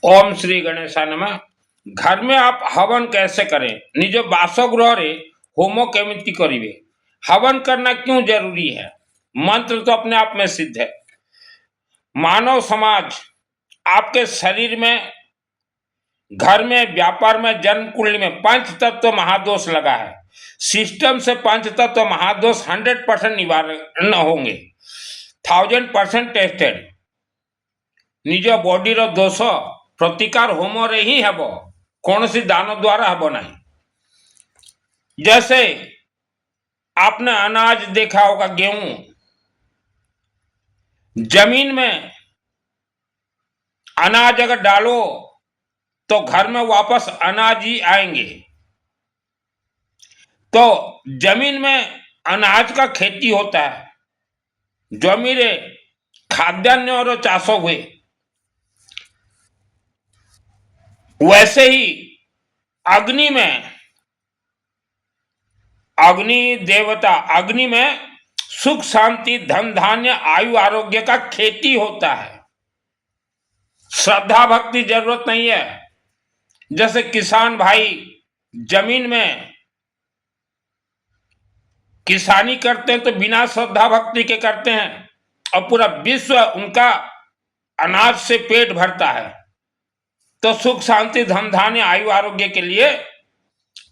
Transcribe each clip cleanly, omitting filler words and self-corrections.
ओम श्री गणेशाय नमः। घर में आप हवन कैसे करें? निज बासगृह रे होम केमिति करिवे। हवन करना क्यों जरूरी है? मंत्र तो अपने आप में सिद्ध है। मानव समाज आपके शरीर में, घर में, व्यापार में, जन्म कुंडली में पंच तत्व महादोष लगा है। सिस्टम से पंच तत्व महादोष 100% निवारण होंगे। 1000% टेस्टेड। निज बॉडी रो दोष प्रतिकार होम रे ही हेब, कौन सी दान द्वारा हेब नहीं। जैसे आपने अनाज देखा होगा, गेहूं जमीन में अनाज अगर डालो तो घर में वापस अनाज ही आएंगे। तो जमीन में अनाज का खेती होता है। जमीरे खाद्यान्न और चाष हुए, वैसे ही अग्नि में, अग्नि देवता, अग्नि में सुख शांति धन धान्य आयु आरोग्य का खेती होता है। श्रद्धा भक्ति जरूरत नहीं है। जैसे किसान भाई जमीन में किसानी करते हैं तो बिना श्रद्धा भक्ति के करते हैं, और पूरा विश्व उनका अनाज से पेट भरता है। तो सुख शांति धन धान्य आयु आरोग्य के लिए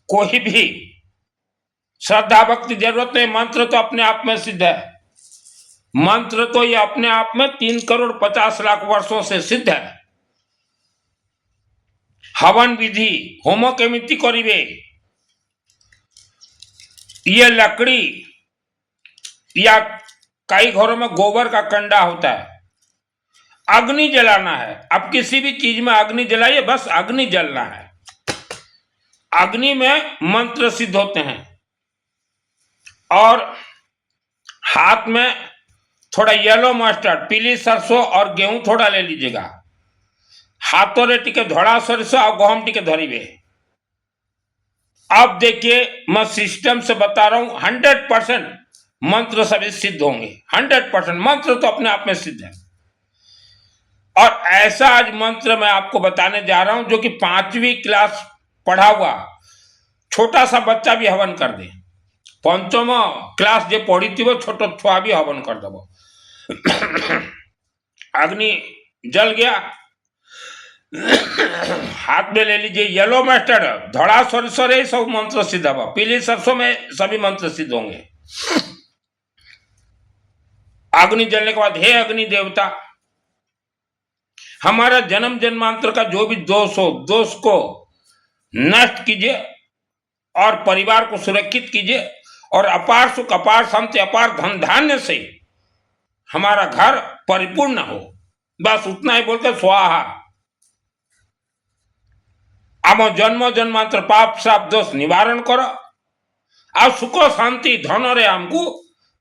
कोई भी श्रद्धा भक्ति जरूरत नहीं। मंत्र तो अपने आप में सिद्ध है। मंत्र तो ये अपने आप में 3,50,00,000 वर्षों से सिद्ध है। हवन विधि होम केमिति करिवे। ये लकड़ी या कई घरों में गोबर का कंडा होता है, अग्नि जलाना है। अब किसी भी चीज में अग्नि जलाइए, बस अग्नि जलना है। अग्नि में मंत्र सिद्ध होते हैं। और हाथ में थोड़ा येलो मस्टर्ड, पीली सरसों और गेहूं थोड़ा ले लीजिएगा। हाथों रे टिके धड़ा सरसों और गहम टिके धरिवे। अब देखिए, मैं सिस्टम से बता रहा हूं, 100% मंत्र सभी सिद्ध होंगे। 100% मंत्र तो अपने आप में सिद्ध है। और ऐसा आज मंत्र मैं आपको बताने जा रहा हूं जो कि 5वीं क्लास पढ़ा हुआ छोटा सा बच्चा भी हवन कर दे। 5म क्लास जो पढ़ी थी वो छोटा छुआ भी हवन कर दो। अग्नि जल गया, हाथ में ले लीजिए येलो मस्टर्ड, धड़ा सरसों रे सब मंत्र सिद्ध होगा। पीली सरसों में सभी मंत्र सिद्ध होंगे। अग्नि जलने के बाद, हे अग्नि देवता, हमारा जन्म जन्मांतर का जो भी दोष हो, दोष को नष्ट कीजिए और परिवार को सुरक्षित कीजिए, और अपार सुख, अपार शांति, अपार धन धान्य से हमारा घर परिपूर्ण हो। बस उतना ही बोलकर स्वाहा। आम जन्म जन्मांतर पाप श्राप दोष निवारण करो, आ सुख शांति धन रे हमको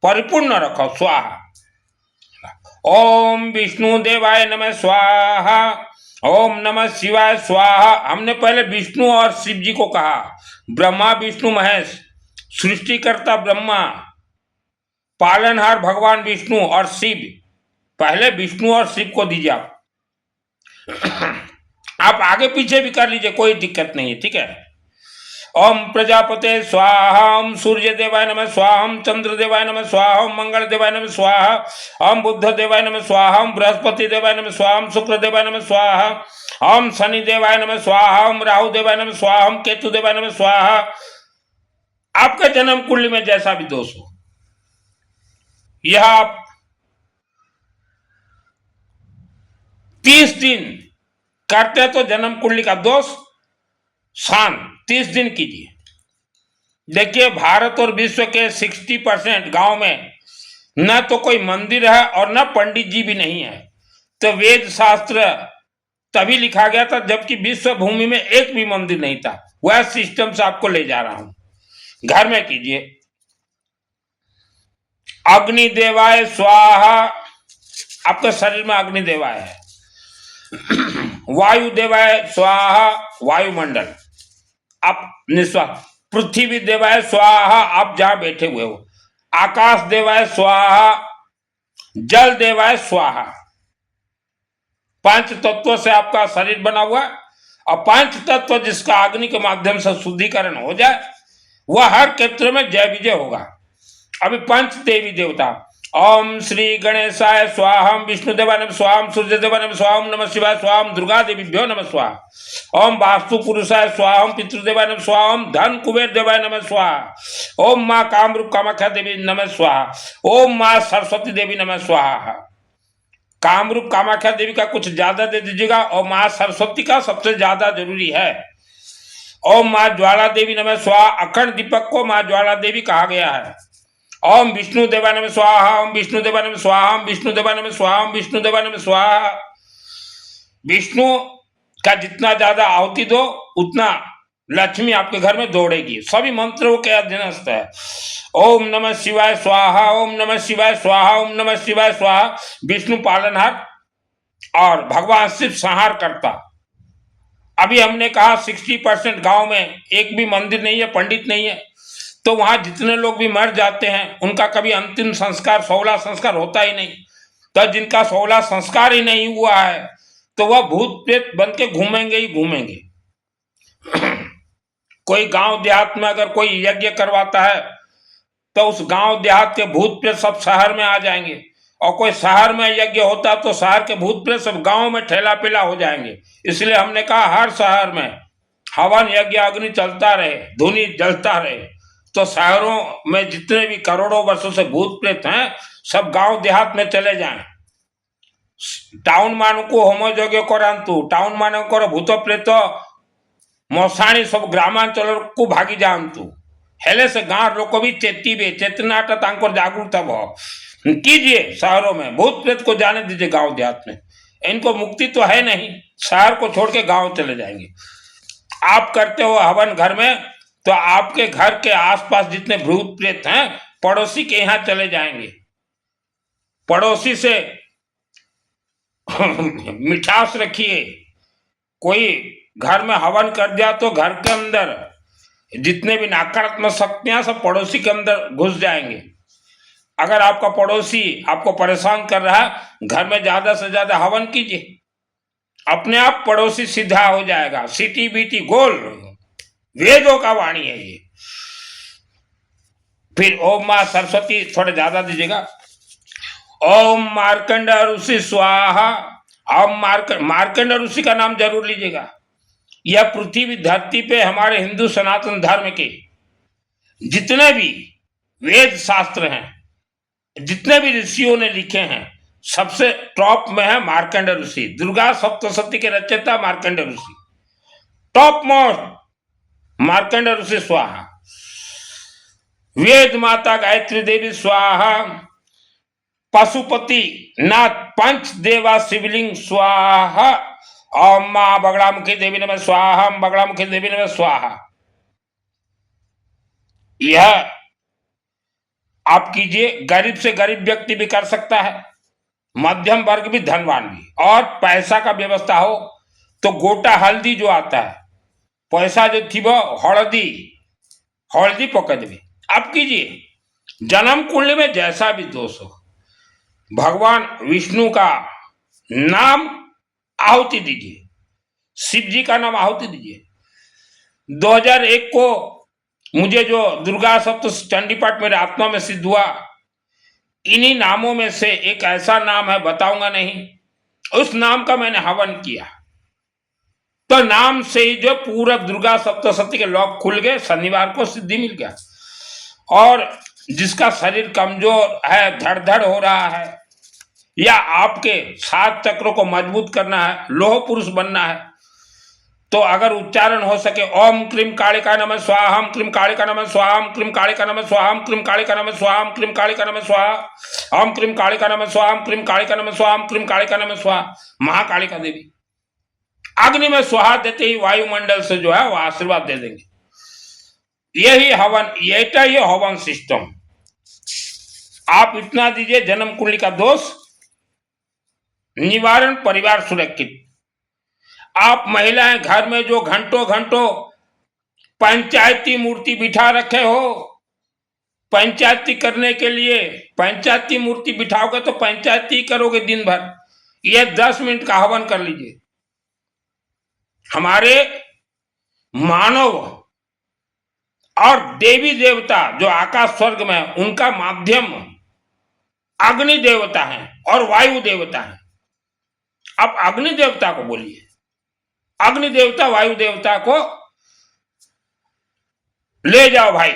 परिपूर्ण रखो। स्वाहा। ओम विष्णु देवाय नमः स्वाहा। ओम नमः शिवाय स्वाहा। हमने पहले विष्णु और शिव जी को कहा। ब्रह्मा विष्णु महेश, सृष्टिकर्ता ब्रह्मा, पालनहार भगवान विष्णु और शिव। पहले विष्णु और शिव को दीजिए। आप आगे पीछे भी कर लीजिए, कोई दिक्कत नहीं है, ठीक है। ओम प्रजापते स्वाहा। ओम सूर्य देवाय नमः स्वाहा। ओम चंद्र देवाय नमः स्वाहा। ओम मंगल देवाय नमः स्वाहा। ओम बुद्ध देवाय नमः स्वाहा। ओम बृहस्पति देवाय नमः स्वाहा। ओम शुक्र देवाय नमः स्वाहा। ओम शनि देवाय नमः स्वाहा। ओम राहु देवाय नमः स्वाहा। ओम केतु देवाय नमः स्वाहा। आपके जन्म कुंडली में जैसा भी दोष हो, यह आप 30 दिन करते तो जन्म कुंडली का दोष शांत 30 दिन कीजिए। देखिए, भारत और विश्व के 60% गांव में न तो कोई मंदिर है और न पंडित जी भी नहीं है। तो वेद शास्त्र तभी लिखा गया था जबकि विश्व भूमि में एक भी मंदिर नहीं था। वह सिस्टम से आपको ले जा रहा हूं। घर में कीजिए। अग्नि देवाय स्वाहा। आपके शरीर में अग्नि देवाय है। वायु देवाय स्वाहा, वायुमंडल आप निस्वार्थ। पृथ्वी देवाय स्वाहा, आप जहां बैठे हुए हो। आकाश देवाय स्वाहा, जल देवाय स्वाहा। पांच तत्वों से आपका शरीर बना हुआ है, और पांच तत्व जिसका अग्नि के माध्यम से शुद्धिकरण हो जाए वह हर क्षेत्र में जय विजय होगा। अभी पंच देवी देवता, ओम श्री गणेशाय स्वाहम, विष्णु देवाय नमः स्वाहम, सूर्य देवाय नमः स्वाहम, नमः शिवाय स्वाहम, दुर्गा देवीभ्यो नमः स्वाहा, ओम वास्तु पुरुषाय स्वाहम, पितृदेवाय नमः स्वाहम, धन कुबेर देवाय नमः स्वाहा, ओम माँ कामरूप कामाख्या देवी नमः स्वाहा, ओम माँ सरस्वती देवी नमः स्वाहा। कामरूप कामाख्या देवी का कुछ ज्यादा दे दीजिएगा और माँ सरस्वती का सबसे ज्यादा जरूरी है। ओम माँ ज्वाला देवी नमः स्वाहा, अखंड दीपक को माँ ज्वाला देवी कहा गया है। ओम विष्णु देवाय नमः स्वाहा, ओम विष्णु देवाय नमः स्वाहा, ओम विष्णु देवाय नमः स्वाहा, ओम विष्णु देवाय नमः स्वाहा। विष्णु का जितना ज्यादा आहुति दो उतना लक्ष्मी आपके घर में दौड़ेगी। सभी मंत्रों के अधीनस्थ है। ओम नमः शिवाय स्वाहा, ओम नमः शिवाय स्वाहा, ओम नमः शिवाय स्वाहा। विष्णु पालनहार और भगवान शिव संहार करता। अभी हमने कहा 60% गांव में एक भी मंदिर नहीं है, पंडित नहीं है, तो वहां जितने लोग भी मर जाते हैं उनका कभी अंतिम संस्कार 16 संस्कार होता ही नहीं। तो जिनका 16 संस्कार ही नहीं हुआ है तो वह भूत प्रेत बन के घूमेंगे ही घूमेंगे। कोई गांव देहात में अगर कोई यज्ञ करवाता है तो उस गांव देहात के भूत प्रेत सब शहर में आ जाएंगे, और कोई शहर में यज्ञ होता तो शहर के भूत प्रेत सब गांव में ठेला पेला हो जाएंगे। इसलिए हमने कहा हर शहर में हवन यज्ञ अग्नि चलता रहे, धुनी जलता रहे, तो शहरों में जितने भी करोड़ों वर्षों से भूत प्रेत हैं सब गांव देहात में चले जाएं। टाउन मानकु होमो यज्ञ करांतु, टाउन मानकर भूत प्रेत मशाणी सब ग्रामांचल को भागी जातु हेले से गांव लोग भी चेतीबे, चेतनाटा तांकर जागरूकता भाव कीजिए। शहरों में भूत प्रेत को जाने दीजिए, गांव देहात में इनको मुक्ति तो है नहीं, शहर को छोड़ के गांव चले जाएंगे। आप करते हो हवन घर में तो आपके घर के आसपास जितने भूत प्रेत हैं पड़ोसी के यहाँ चले जाएंगे। पड़ोसी से मिठास रखिए। कोई घर में हवन कर दिया तो घर के अंदर जितने भी नकारात्मक शक्तियां सब पड़ोसी के अंदर घुस जाएंगे। अगर आपका पड़ोसी आपको परेशान कर रहा है, घर में ज्यादा से ज्यादा हवन कीजिए, अपने आप पड़ोसी सीधा हो जाएगा। सीटी बीटी गोल, वेदों का वाणी है ये। फिर ओम मां सरस्वती थोड़ा ज्यादा दीजिएगा। ओम मार्कंड ऋषि स्वाहा, ओम मार्कंड ऋषि का नाम जरूर लीजिएगा। यह पृथ्वी धरती पे हमारे हिंदू सनातन धर्म के जितने भी वेद शास्त्र हैं, जितने भी ऋषियों ने लिखे हैं, सबसे टॉप में है मार्कंड ऋषि। दुर्गा सप्तशती के रचयिता मार्कंड ऋषि, टॉप मोस्ट मार्कंड ऋषि स्वाहा। वेद माता गायत्री देवी स्वाहा। पशुपति नाथ पंच देवा शिवलिंग स्वाहा। ओम मां बगड़ामुखी देवी नमः स्वाहा, बगड़ामुखी देवी नमः स्वाहा। यह आप कीजिए। गरीब से गरीब व्यक्ति भी कर सकता है, मध्यम वर्ग भी, धनवान भी। और पैसा का व्यवस्था हो तो गोटा हल्दी जो आता है, पैसा जो थी वो हल्दी पकड़ भी आप कीजिए। जन्म कुंडली में जैसा भी दोष हो, भगवान विष्णु का नाम आहुति दीजिए, शिव जी का नाम आहुति दीजिए। 2001 को मुझे जो दुर्गा सप्त चंडी पाठ मेरे आत्मा में सिद्ध हुआ, इन्हीं नामों में से एक ऐसा नाम है, बताऊंगा नहीं, उस नाम का मैंने हवन किया तो नाम से ही जो पूरा दुर्गा सप्तशती के लॉक खुल गए। शनिवार को सिद्धि मिल गया। और जिसका शरीर कमजोर है, धड़ हो रहा है, या आपके 7 चक्रों को मजबूत करना है, लोह पुरुष बनना है, तो अगर उच्चारण हो सके, ओम क्रीम कालिका नमः स्वाहा, हम क्रीम कालिका नमः स्वाहा, हम क्रीम कालिका नमः स्वाहा, हम क्रीम कालिका नमः स्वाहा, हम क्रीम कालिका नमः स्वाहा, हम क्रीम कालिका नमः स्वाहा, हम क्रीम कालिका नमः स्वाहा, हम क्रीम कालिका नमः स्वाहा। महाकालिका देवी अग्नि में स्वाहा देते ही वायुमंडल से जो है वो आशीर्वाद दे देंगे। यही हवन, ये हवन सिस्टम। आप इतना दीजिए, जन्म कुंडली का दोष निवारण, परिवार सुरक्षित। आप महिलाएं घर में जो घंटों पंचायती मूर्ति बिठा रखे हो, पंचायती करने के लिए पंचायती मूर्ति बिठाओगे तो पंचायती करोगे दिन भर। ये 10 मिनट का हवन कर लीजिए। हमारे मानव और देवी देवता जो आकाश स्वर्ग में, उनका माध्यम अग्नि देवता है और वायु देवता है। आप अग्नि देवता को बोलिए, अग्नि देवता वायु देवता को ले जाओ भाई,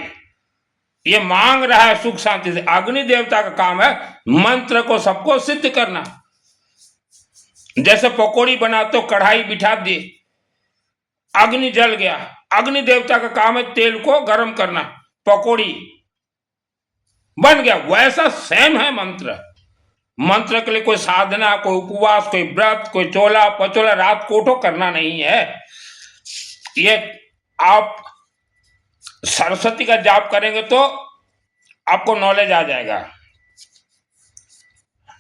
ये मांग रहा है सुख शांति से। अग्नि देवता का काम है मंत्र को सबको सिद्ध करना। जैसे पकौड़ी बनाते हो, कढ़ाई बिठा दी, अग्नि जल गया, अग्नि देवता का काम है तेल को गर्म करना, पकौड़ी बन गया। वैसा सेम है मंत्र। मंत्र के लिए कोई साधना, कोई उपवास, कोई व्रत, कोई चोला पचोला रात को उठो करना नहीं है। ये आप सरस्वती का जाप करेंगे तो आपको नॉलेज आ जाएगा।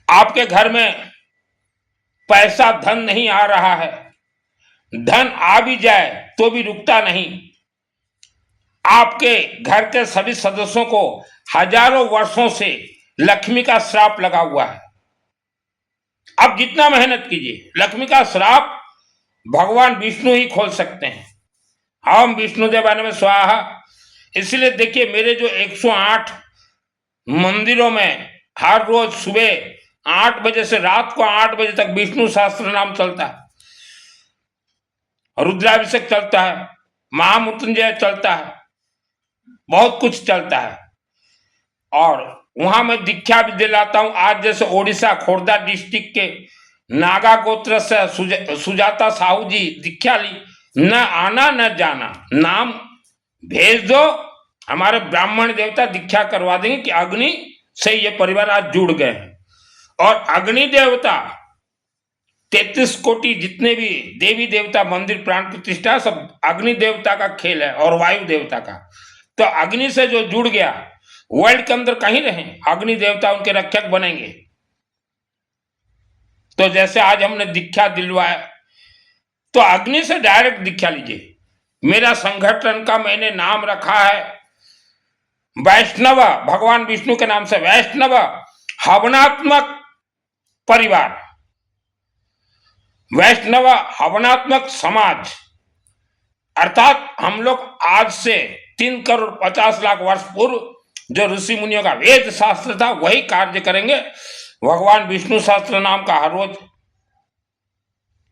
आपके घर में पैसा धन नहीं आ रहा है, धन आ भी जाए तो भी रुकता नहीं। आपके घर के सभी सदस्यों को हजारों वर्षों से लक्ष्मी का श्राप लगा हुआ है। आप जितना मेहनत कीजिए, लक्ष्मी का श्राप भगवान विष्णु ही खोल सकते हैं। हम विष्णु देवाने में स्वाहा। इसलिए देखिए, मेरे जो 108 मंदिरों में हर रोज सुबह 8 बजे से रात को 8 बजे तक विष्णु सहस्त्र नाम चलता है, रुद्राभिषेक चलता है, महामृत्युंजय चलता है, बहुत कुछ चलता है। और वहां मैं दीक्षा भी दिलाता हूं। आज जैसे ओडिशा खोर्धा डिस्ट्रिक्ट के नागा गोत्र से सुजाता साहू जी दीक्षा ली। न आना न जाना, नाम भेज दो, हमारे ब्राह्मण देवता दीक्षा करवा देंगे कि अग्नि से ये परिवार आज जुड़ गए हैं। और अग्नि देवता 33 कोटि जितने भी देवी देवता मंदिर प्राण प्रतिष्ठा सब अग्नि देवता का खेल है और वायु देवता का। तो अग्नि से जो जुड़ गया, वर्ल्ड के अंदर कहीं रहे, अग्नि देवता उनके रक्षक बनेंगे। तो जैसे आज हमने दीक्षा दिलवाया, तो अग्नि से डायरेक्ट दीक्षा लीजिए। मेरा संगठन का मैंने नाम रखा है वैष्णव, भगवान विष्णु के नाम से वैष्णव हवनात्मक परिवार, वैष्णव हवनात्मक समाज। अर्थात हम लोग आज से 3 करोड़ 50 लाख वर्ष पूर्व जो ऋषि मुनियों का वेद शास्त्र था वही कार्य करेंगे। भगवान विष्णु शास्त्र नाम का हर रोज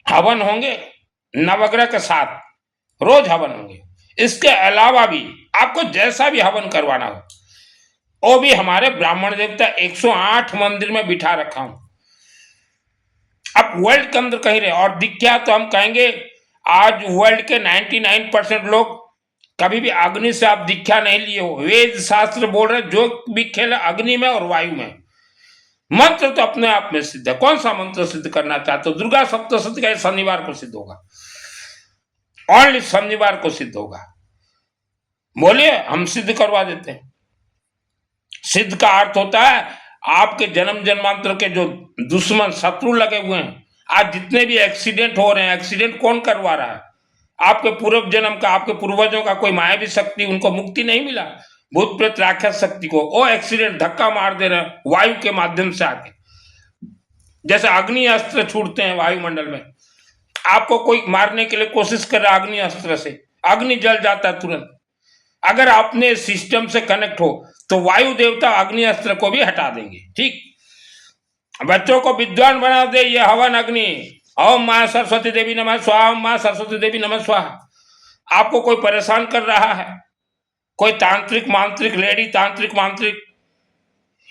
हवन होंगे, नवग्रह के साथ रोज हवन होंगे। इसके अलावा भी आपको जैसा भी हवन करवाना हो, वो भी हमारे ब्राह्मण देवता 108 मंदिर में बिठा रखा हूं। आप वर्ल्ड के अंदर कहीं रहे। और दीक्षा तो हम कहेंगे आज वर्ल्ड के 99% लोग कभी भी अग्नि से आप दीक्षा नहीं लिए हो। वेद शास्त्र बोल रहे जो भी खेल है अग्नि में और वायु में। मंत्र तो अपने आप में सिद्ध है। कौन सा मंत्र सिद्ध करना चाहते हो? दुर्गा सप्तशती का शनिवार को सिद्ध होगा, ओनली शनिवार को सिद्ध होगा। बोलिए, हम सिद्ध करवा देते हैं। सिद्ध का अर्थ होता है आपके जन्म जन्मांतर के जो दुश्मन शत्रु लगे हुए हैं, आज जितने भी एक्सीडेंट हो रहे हैं, एक्सीडेंट कौन करवा रहा है? आपके पूर्व जन्म का, आपके पूर्वजों का कोई मायावी शक्ति, उनको मुक्ति नहीं मिला, भूत प्रेत राक्षस शक्ति को वो एक्सीडेंट धक्का मार दे रहे हैं वायु के माध्यम से आके। जैसे अग्नि अस्त्र छूटते हैं वायुमंडल में, आपको कोई मारने के लिए कोशिश कर रहा है अग्नि अस्त्र से, अग्नि जल जाता है तुरंत। अगर आपने सिस्टम से कनेक्ट हो तो वायु देवता अग्नि अस्त्र को भी हटा देंगे। ठीक, बच्चों को विद्वान बना दे ये हवन अग्नि। ओम मां सरस्वती देवी नमः स्वाहा, ओम मां सरस्वती देवी नमः स्वाहा। आपको कोई परेशान कर रहा है, कोई तांत्रिक मांत्रिक, लेडी तांत्रिक मांत्रिक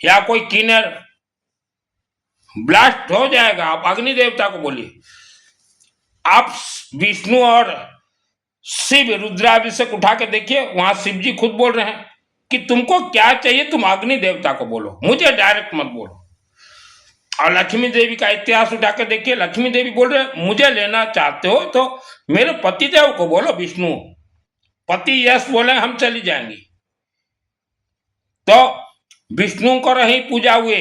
या कोई किन्नर, ब्लास्ट हो जाएगा। आप अग्नि देवता को बोलिए। आप विष्णु और शिव रुद्राभिषेक उठा के देखिए, वहां शिव जी खुद बोल रहे हैं कि तुमको क्या चाहिए, तुम अग्नि देवता को बोलो, मुझे डायरेक्ट मत बोलो। और लक्ष्मी देवी का इतिहास उठा के देखिए, लक्ष्मी देवी बोल रहे मुझे लेना चाहते हो तो मेरे पति देव को बोलो, विष्णु। पति यस बोले हम चली जाएंगी। तो विष्णु को रही पूजा हुए,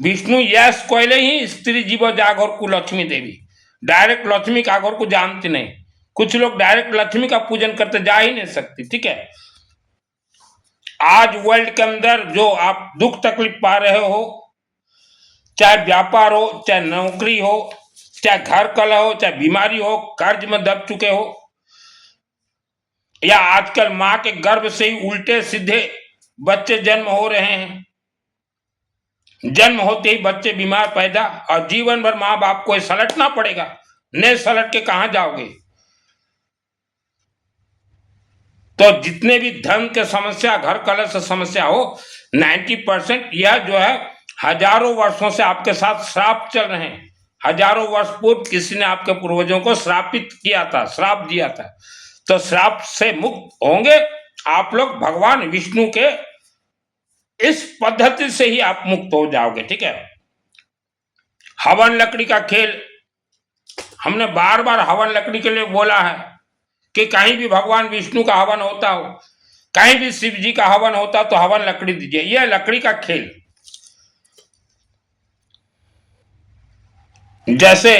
विष्णु यस कोयले ही स्त्री जीव जागोर को लक्ष्मी देवी। डायरेक्ट लक्ष्मी कागोर को जानते नहीं। कुछ लोग डायरेक्ट लक्ष्मी का पूजन करते जा ही नहीं सकती। ठीक है, आज वर्ल्ड के अंदर जो आप दुख तकलीफ पा रहे हो, चाहे व्यापार हो, चाहे नौकरी हो, चाहे घर कलह हो, चाहे बीमारी हो, कर्ज में दब चुके हो, या आजकल मां के गर्भ से ही उल्टे सीधे बच्चे जन्म हो रहे हैं, जन्म होते ही बच्चे बीमार पैदा, और जीवन भर मां बाप को सलटना पड़ेगा, नहीं सलट के कहां जाओगे। तो जितने भी धन के समस्या, घर कलह से समस्या हो, 90% यह जो है हजारों वर्षों से आपके साथ श्राप चल रहे हैं। हजारों वर्ष पूर्व किसी ने आपके पूर्वजों को श्रापित किया था, श्राप दिया था, तो श्राप से मुक्त होंगे आप लोग भगवान विष्णु के इस पद्धति से ही आप मुक्त हो जाओगे। ठीक है। हवन लकड़ी का खेल, हमने बार बार हवन लकड़ी के लिए बोला है कि कहीं भी भगवान विष्णु का हवन होता हो, कहीं भी शिव जी का हवन होता तो हवन लकड़ी दीजिए। यह लकड़ी का खेल, जैसे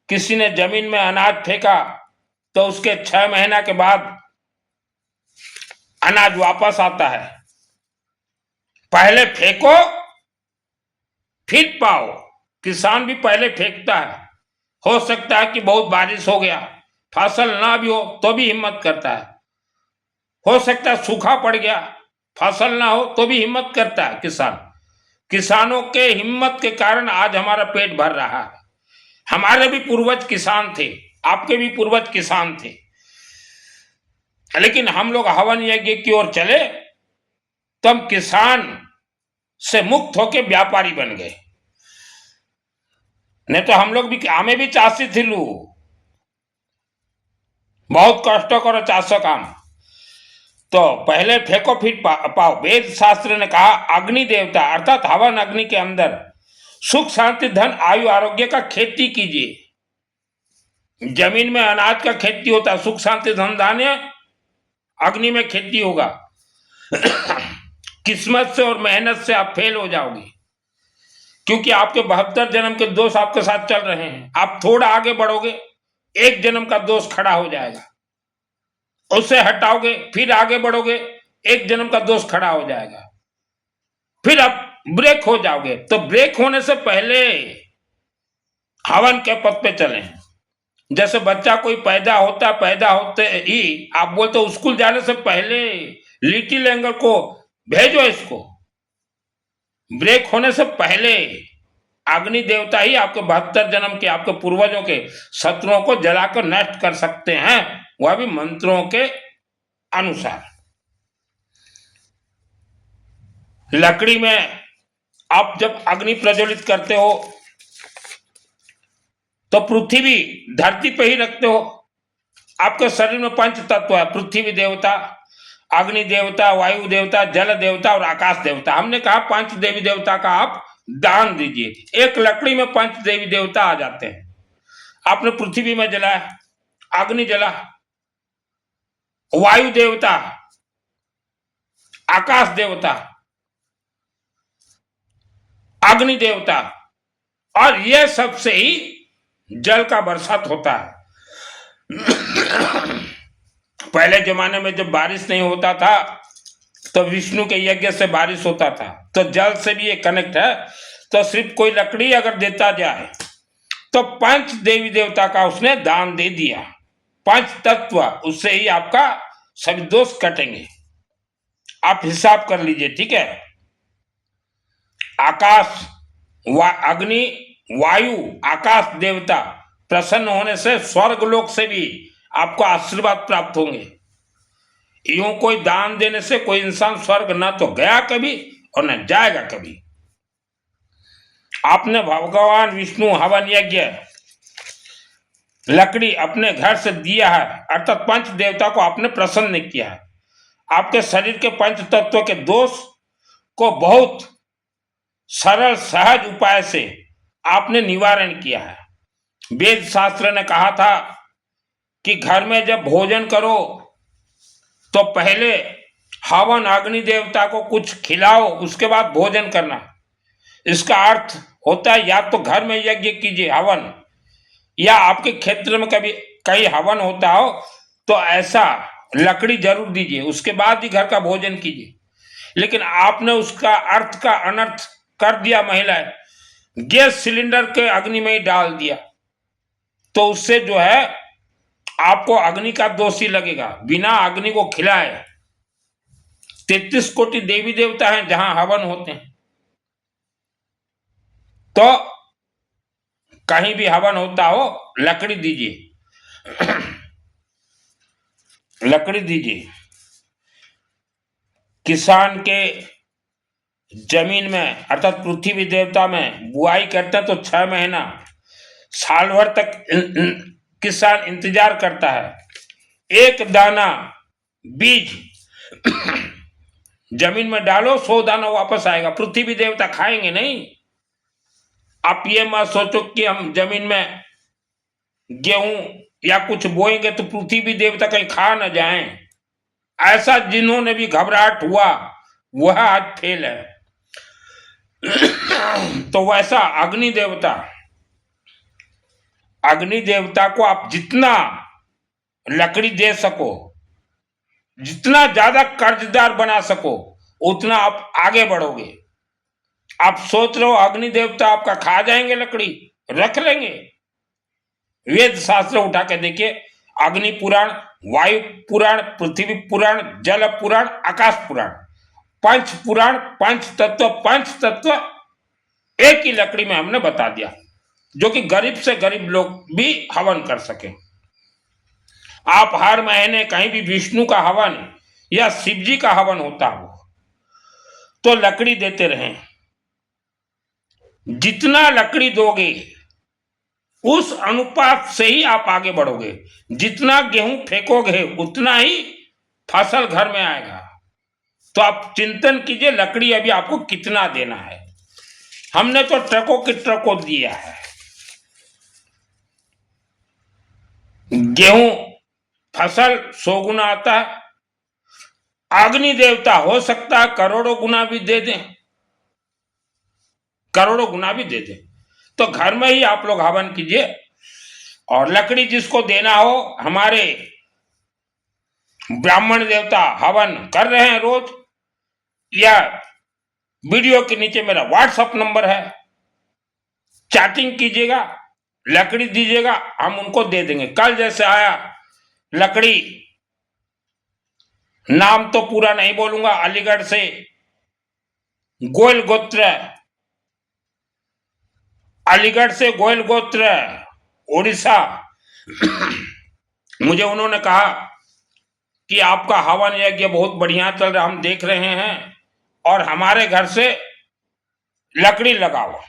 किसी ने जमीन में अनाज फेंका तो उसके 6 महीना के बाद अनाज वापस आता है। पहले फेंको फिर पाओ। किसान भी पहले फेंकता है। हो सकता है कि बहुत बारिश हो गया, फसल ना भी हो तो भी हिम्मत करता है। हो सकता है सूखा पड़ गया, फसल ना हो तो भी हिम्मत करता है किसान। किसानों के हिम्मत के कारण आज हमारा पेट भर रहा है। हमारे भी पूर्वज किसान थे, आपके भी पूर्वज किसान थे, लेकिन हम लोग हवन यज्ञ की ओर चले तब किसान से मुक्त होके व्यापारी बन गए। नहीं तो हम लोग भी, हमें भी चाषी थिलू, बहुत कष्ट करो चाषो काम। तो पहले फेंको फिर पाओ। वेद शास्त्र ने कहा अग्नि देवता अर्थात हवन अग्नि के अंदर सुख शांति धन आयु आरोग्य का खेती कीजिए। जमीन में अनाज का खेती होता है, सुख शांति धन धान्य अग्नि में खेती होगा। किस्मत से और मेहनत से आप फेल हो जाओगे, क्योंकि आपके 72 जन्म के दोष आपके साथ चल रहे हैं। आप थोड़ा आगे बढ़ोगे, एक जन्म का दोष खड़ा हो जाएगा, उसे हटाओगे, फिर आगे बढ़ोगे, एक जन्म का दोष खड़ा हो जाएगा, फिर आप ब्रेक हो जाओगे। तो ब्रेक होने से पहले हवन के पथ पे चले। जैसे बच्चा कोई पैदा होते ही आप बोलते हो स्कूल जाने से पहले लिटिल एंगल को भेजो, इसको ब्रेक होने से पहले अग्नि देवता ही आपके 72 जन्म के आपके पूर्वजों के शत्रुओं को जलाकर नष्ट कर सकते हैं, वह भी मंत्रों के अनुसार। लकड़ी में आप जब अग्नि प्रज्वलित करते हो तो पृथ्वी धरती पे ही रखते हो। आपके शरीर में 5 तत्व है, पृथ्वी देवता, अग्नि देवता, वायु देवता, जल देवता और आकाश देवता। हमने कहा 5 देवी देवता का आप दान दीजिए। एक लकड़ी में 5 देवी देवता आ जाते हैं। आपने पृथ्वी में जलाया, अग्नि जला, वायु देवता, आकाश देवता, अग्नि देवता, और यह सबसे ही जल का बरसात होता है। पहले जमाने में जब बारिश नहीं होता था तो विष्णु के यज्ञ से बारिश होता था, तो जल से भी ये कनेक्ट है। तो सिर्फ कोई लकड़ी अगर देता जाए तो 5 देवी देवता का उसने दान दे दिया। 5 तत्व, उससे ही आपका सभी दोष कटेंगे। आप हिसाब कर लीजिए, ठीक है। आकाश, अग्नि, वायु, आकाश देवता प्रसन्न होने से स्वर्ग लोक से भी आपको आशीर्वाद प्राप्त होंगे। यूं कोई दान देने से कोई इंसान स्वर्ग न तो गया कभी और न जाएगा कभी। आपने भगवान विष्णु हवन यज्ञ लकड़ी अपने घर से दिया है, अर्थात 5 देवता को आपने प्रसन्न किया है। आपके शरीर के 5 तत्वों के दोष को बहुत सरल सहज उपाय से आपने निवारण किया है। वेद शास्त्र ने कहा था कि घर में जब भोजन करो तो पहले हवन अग्नि देवता को कुछ खिलाओ, उसके बाद भोजन करना। इसका अर्थ होता है या तो घर में यज्ञ कीजिए हवन, या आपके क्षेत्र में कभी कहीं हवन होता हो तो ऐसा लकड़ी जरूर दीजिए, उसके बाद ही घर का भोजन कीजिए। लेकिन आपने उसका अर्थ का अनर्थ कर दिया महिलाएं। गैस सिलेंडर के अग्नि में ही डाल दिया, तो उससे जो है आपको अग्नि का दोषी लगेगा। बिना अग्नि को खिलाए 33 कोटि देवी देवता हैं जहां हवन होते हैं, तो कहीं भी हवन होता हो लकड़ी दीजिए, लकड़ी दीजिए। किसान के जमीन में अर्थात पृथ्वी देवता में बुआई करते हैं तो 6 महीना साल भर तक किसान इंतजार करता है। एक दाना बीज जमीन में डालो, 100 दाना वापस आएगा। पृथ्वी देवता खाएंगे नहीं। आप ये मत सोचो कि हम जमीन में गेहूं या कुछ बोएंगे तो पृथ्वी देवता कहीं खा न जाएं। ऐसा जिन्होंने भी घबराहट हुआ वह आज फेल है। तो वैसा अग्नि देवता को आप जितना लकड़ी दे सको, जितना ज्यादा कर्जदार बना सको, उतना आप आगे बढ़ोगे। आप सोच रहे हो अग्नि देवता आपका खा जाएंगे लकड़ी, रख लेंगे। वेद शास्त्र उठा के देखिए, अग्नि पुराण, वायु पुराण, पृथ्वी पुराण, जल पुराण, आकाश पुराण, पंच पुराण, पंच तत्व एक ही लकड़ी में हमने बता दिया, जो कि गरीब से गरीब लोग भी हवन कर सके। आप हर महीने कहीं भी विष्णु का हवन या शिव जी का हवन होता हो तो लकड़ी देते रहें। जितना लकड़ी दोगे उस अनुपात से ही आप आगे बढ़ोगे। जितना गेहूं फेंकोगे उतना ही फसल घर में आएगा। तो आप चिंतन कीजिए लकड़ी अभी आपको कितना देना है। हमने तो ट्रकों के ट्रकों दिया है। गेहूं फसल 100 गुना आता है, अग्नि देवता हो सकता है करोड़ों गुना भी दे दें, करोड़ों गुना भी दे दें। तो घर में ही आप लोग हवन कीजिए। और लकड़ी जिसको देना हो, हमारे ब्राह्मण देवता हवन कर रहे हैं रोज, या वीडियो के नीचे मेरा व्हाट्सएप नंबर है, चैटिंग कीजिएगा, लकड़ी दीजिएगा, हम उनको दे देंगे। कल जैसे आया लकड़ी, नाम तो पूरा नहीं बोलूंगा, अलीगढ़ से गोयल गोत्र, अलीगढ़ से गोयल गोत्र, उड़ीसा, मुझे उन्होंने कहा कि आपका हवन यज्ञ बहुत बढ़िया चल रहा, हम देख रहे हैं और हमारे घर से लकड़ी लगाओ।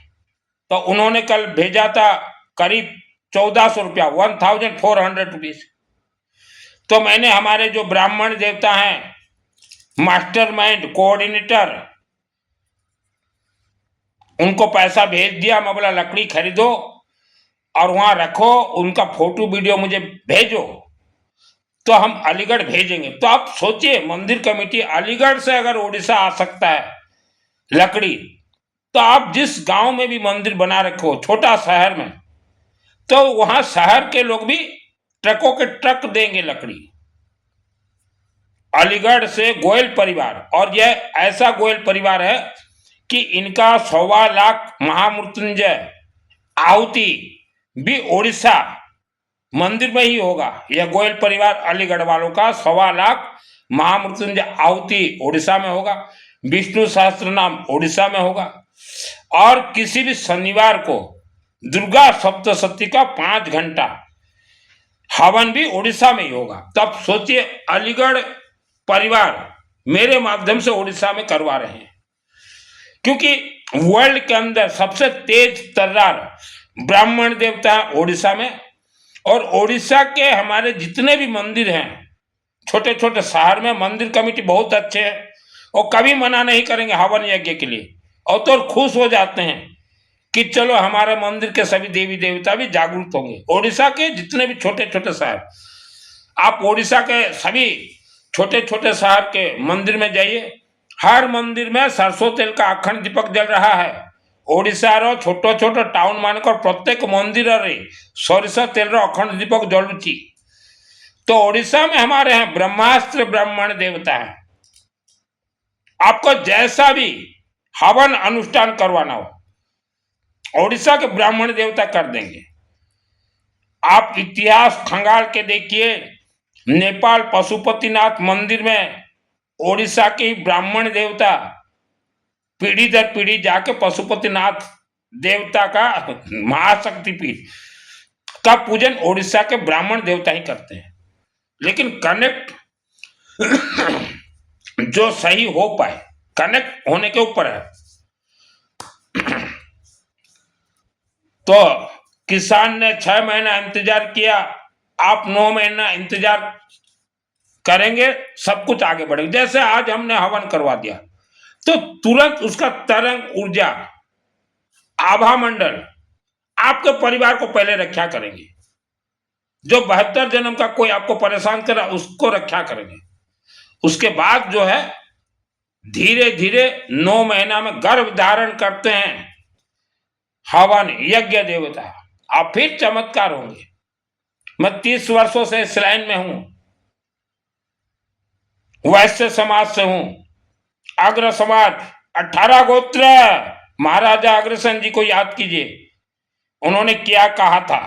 तो उन्होंने कल भेजा था करीब 1400 रुपया, 1400 रुपीज। तो मैंने हमारे जो ब्राह्मण देवता हैं, मास्टरमाइंड, कोऑर्डिनेटर, उनको पैसा भेज दिया। मैं बोला लकड़ी खरीदो और वहां रखो, उनका फोटो वीडियो मुझे भेजो, तो हम अलीगढ़ भेजेंगे। तो आप सोचिए, मंदिर कमेटी अलीगढ़ से अगर उड़ीसा आ सकता है लकड़ी, तो आप जिस गांव में भी मंदिर बना रखे हो, छोटा शहर में, तो वहां शहर के लोग भी ट्रकों के ट्रक देंगे लकड़ी। अलीगढ़ से गोयल परिवार, और यह ऐसा गोयल परिवार है कि इनका 1.25 लाख महामृत्युंजय आहुति भी उड़ीसा मंदिर में ही होगा। यह गोयल परिवार अलीगढ़ वालों का 1.25 लाख महामृत्युंजय आहुति उड़ीसा में होगा, विष्णु सहस्त्र नाम उड़ीसा में होगा, और किसी भी शनिवार को दुर्गा सप्तशती का 5 घंटा हवन भी उड़ीसा में ही होगा। तब सोचिए, अलीगढ़ परिवार मेरे माध्यम से उड़ीसा में करवा रहे हैं, क्योंकि वर्ल्ड के अंदर सबसे तेज तर्रार ब्राह्मण देवता है उड़ीसा में। और उड़ीसा के हमारे जितने भी मंदिर हैं, छोटे छोटे शहर में मंदिर कमेटी बहुत अच्छे हैं, और कभी मना नहीं करेंगे हवन यज्ञ के लिए, और तो खुश हो जाते हैं कि चलो हमारे मंदिर के सभी देवी देवता भी जागरूक होंगे। उड़ीसा के जितने भी छोटे छोटे शहर, आप उड़ीसा के सभी छोटे छोटे शहर के मंदिर में जाइए, हर मंदिर में सरसों तेल का अखंड दीपक जल रहा है। ओडिशार छोट छोट टाउन मानक प्रत्येक मंदिर रे सरिषा तेल अखंड दीपक जलुची। तो ओडिशा में हमारे यहाँ ब्रह्मास्त्र ब्राह्मण देवता है। आपको जैसा भी हवन अनुष्ठान करवाना हो, ओडिशा के ब्राह्मण देवता कर देंगे। आप इतिहास खंगाल के देखिए, नेपाल पशुपतिनाथ मंदिर में ओडिशा के ही ब्राह्मण देवता पीढ़ी दर पीढ़ी जाके पशुपतिनाथ देवता का महाशक्तिपीठ का पूजन ओडिशा के ब्राह्मण देवता ही करते हैं। लेकिन कनेक्ट जो सही हो पाए, कनेक्ट होने के ऊपर है। तो किसान ने 6 महीना इंतजार किया, आप 9 महीना इंतजार करेंगे, सब कुछ आगे बढ़ेगा। जैसे आज हमने हवन करवा दिया तो तुरंत उसका तरंग ऊर्जा आभा मंडल आपके परिवार को पहले रक्षा करेंगे। जो 72 जन्म का कोई आपको परेशान कर रहा उसको रक्षा करेंगे। उसके बाद जो है धीरे धीरे 9 महीना में गर्भ धारण करते हैं हवन यज्ञ देवता, आप फिर चमत्कार होंगे। मैं 30 वर्षों से इस लाइन में हूं, वैश्य समाज से हूं, अग्र समाज 18 गोत्र। महाराजा अग्रसेन जी को याद कीजिए, उन्होंने क्या कहा था,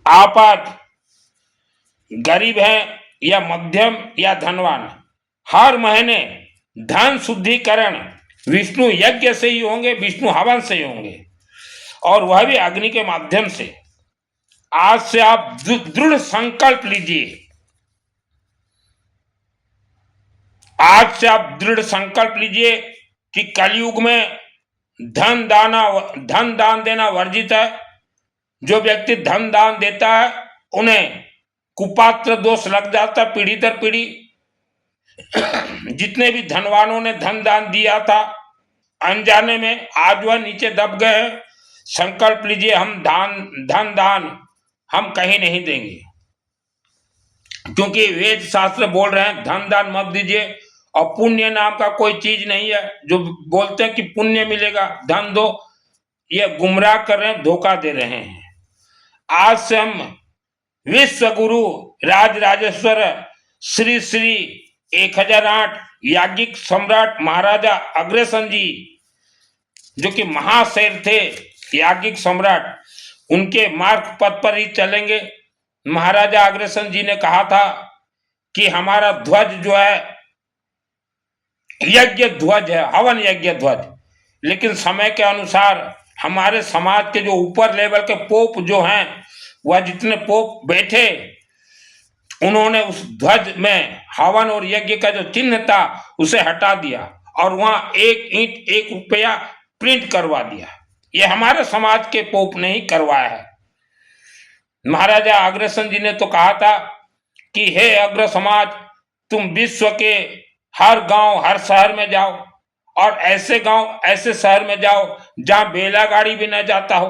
आप आज गरीब हैं या मध्यम या धनवान, हर महीने धन शुद्धिकरण विष्णु यज्ञ से ही होंगे, विष्णु हवन से ही होंगे, और वह भी अग्नि के माध्यम से। आज से आप दृढ़ संकल्प लीजिए, आज से आप दृढ़ संकल्प लीजिए कि कलयुग में धन दान देना वर्जित है। जो व्यक्ति धन दान देता है उन्हें कुपात्र दोष लग जाता पीढ़ी दर पीढ़ी। जितने भी धनवानों ने धन दान दिया था अनजाने में, आज वह नीचे दब गए हैं। संकल्प लीजिए, हम धन दान हम कहीं नहीं देंगे, क्योंकि वेद शास्त्र बोल रहे हैं धन दान मत दीजिए। और पुण्य नाम का कोई चीज नहीं है। जो बोलते हैं कि पुण्य मिलेगा, धन दो, ये गुमराह कर रहे हैं, धोखा दे रहे हैं। आज से हम विश्व गुरु राज राजेश्वर श्री श्री 1008 याज्ञिक सम्राट महाराजा अग्रसेन जी, जो कि महाशैर थे, याज्ञिक सम्राट, उनके मार्ग पथ पर ही चलेंगे। महाराजा अग्रसेन जी ने कहा था कि हमारा ध्वज जो है यज्ञ ध्वज है, हवन यज्ञ ध्वज। लेकिन समय के अनुसार हमारे समाज के जो ऊपर लेवल के पोप जो हैं, वह जितने पोप बैठे, उन्होंने उस ध्वज में हवन और यज्ञ का जो चिन्ह था उसे हटा दिया और वहां 1 ईंट 1 रुपया प्रिंट करवा दिया। यह हमारे समाज के पोप ने ही करवाया है। महाराजा अग्रसेन जी ने तो कहा था कि हे अग्र समाज, तुम विश्व के हर गांव हर शहर में जाओ और ऐसे गांव ऐसे शहर में जाओ जहां बैलगाड़ी भी न जाता हो,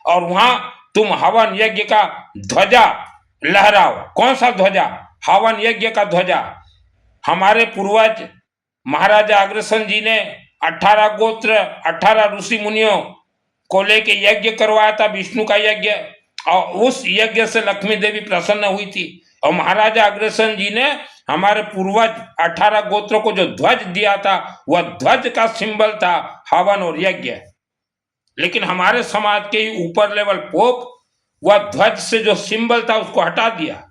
और वहां तुम हवन यज्ञ का ध्वजा लहराओ। कौन सा ध्वजा? हवन यज्ञ का ध्वजा। हमारे पूर्वज महाराजा अग्रसेन जी ने 18 गोत्र 18 ऋषि मुनियों को लेके यज्ञ करवाया था, विष्णु का यज्ञ, और उस यज्ञ से लक्ष्मी देवी प्रसन्न हुई थी। और महाराजा अग्रसेन जी ने हमारे पूर्वज 18 गोत्रों को जो ध्वज दिया था, वह ध्वज का सिंबल था हवन और यज्ञ। लेकिन हमारे समाज के ही ऊपर लेवल पोप वह ध्वज से जो सिंबल था उसको हटा दिया।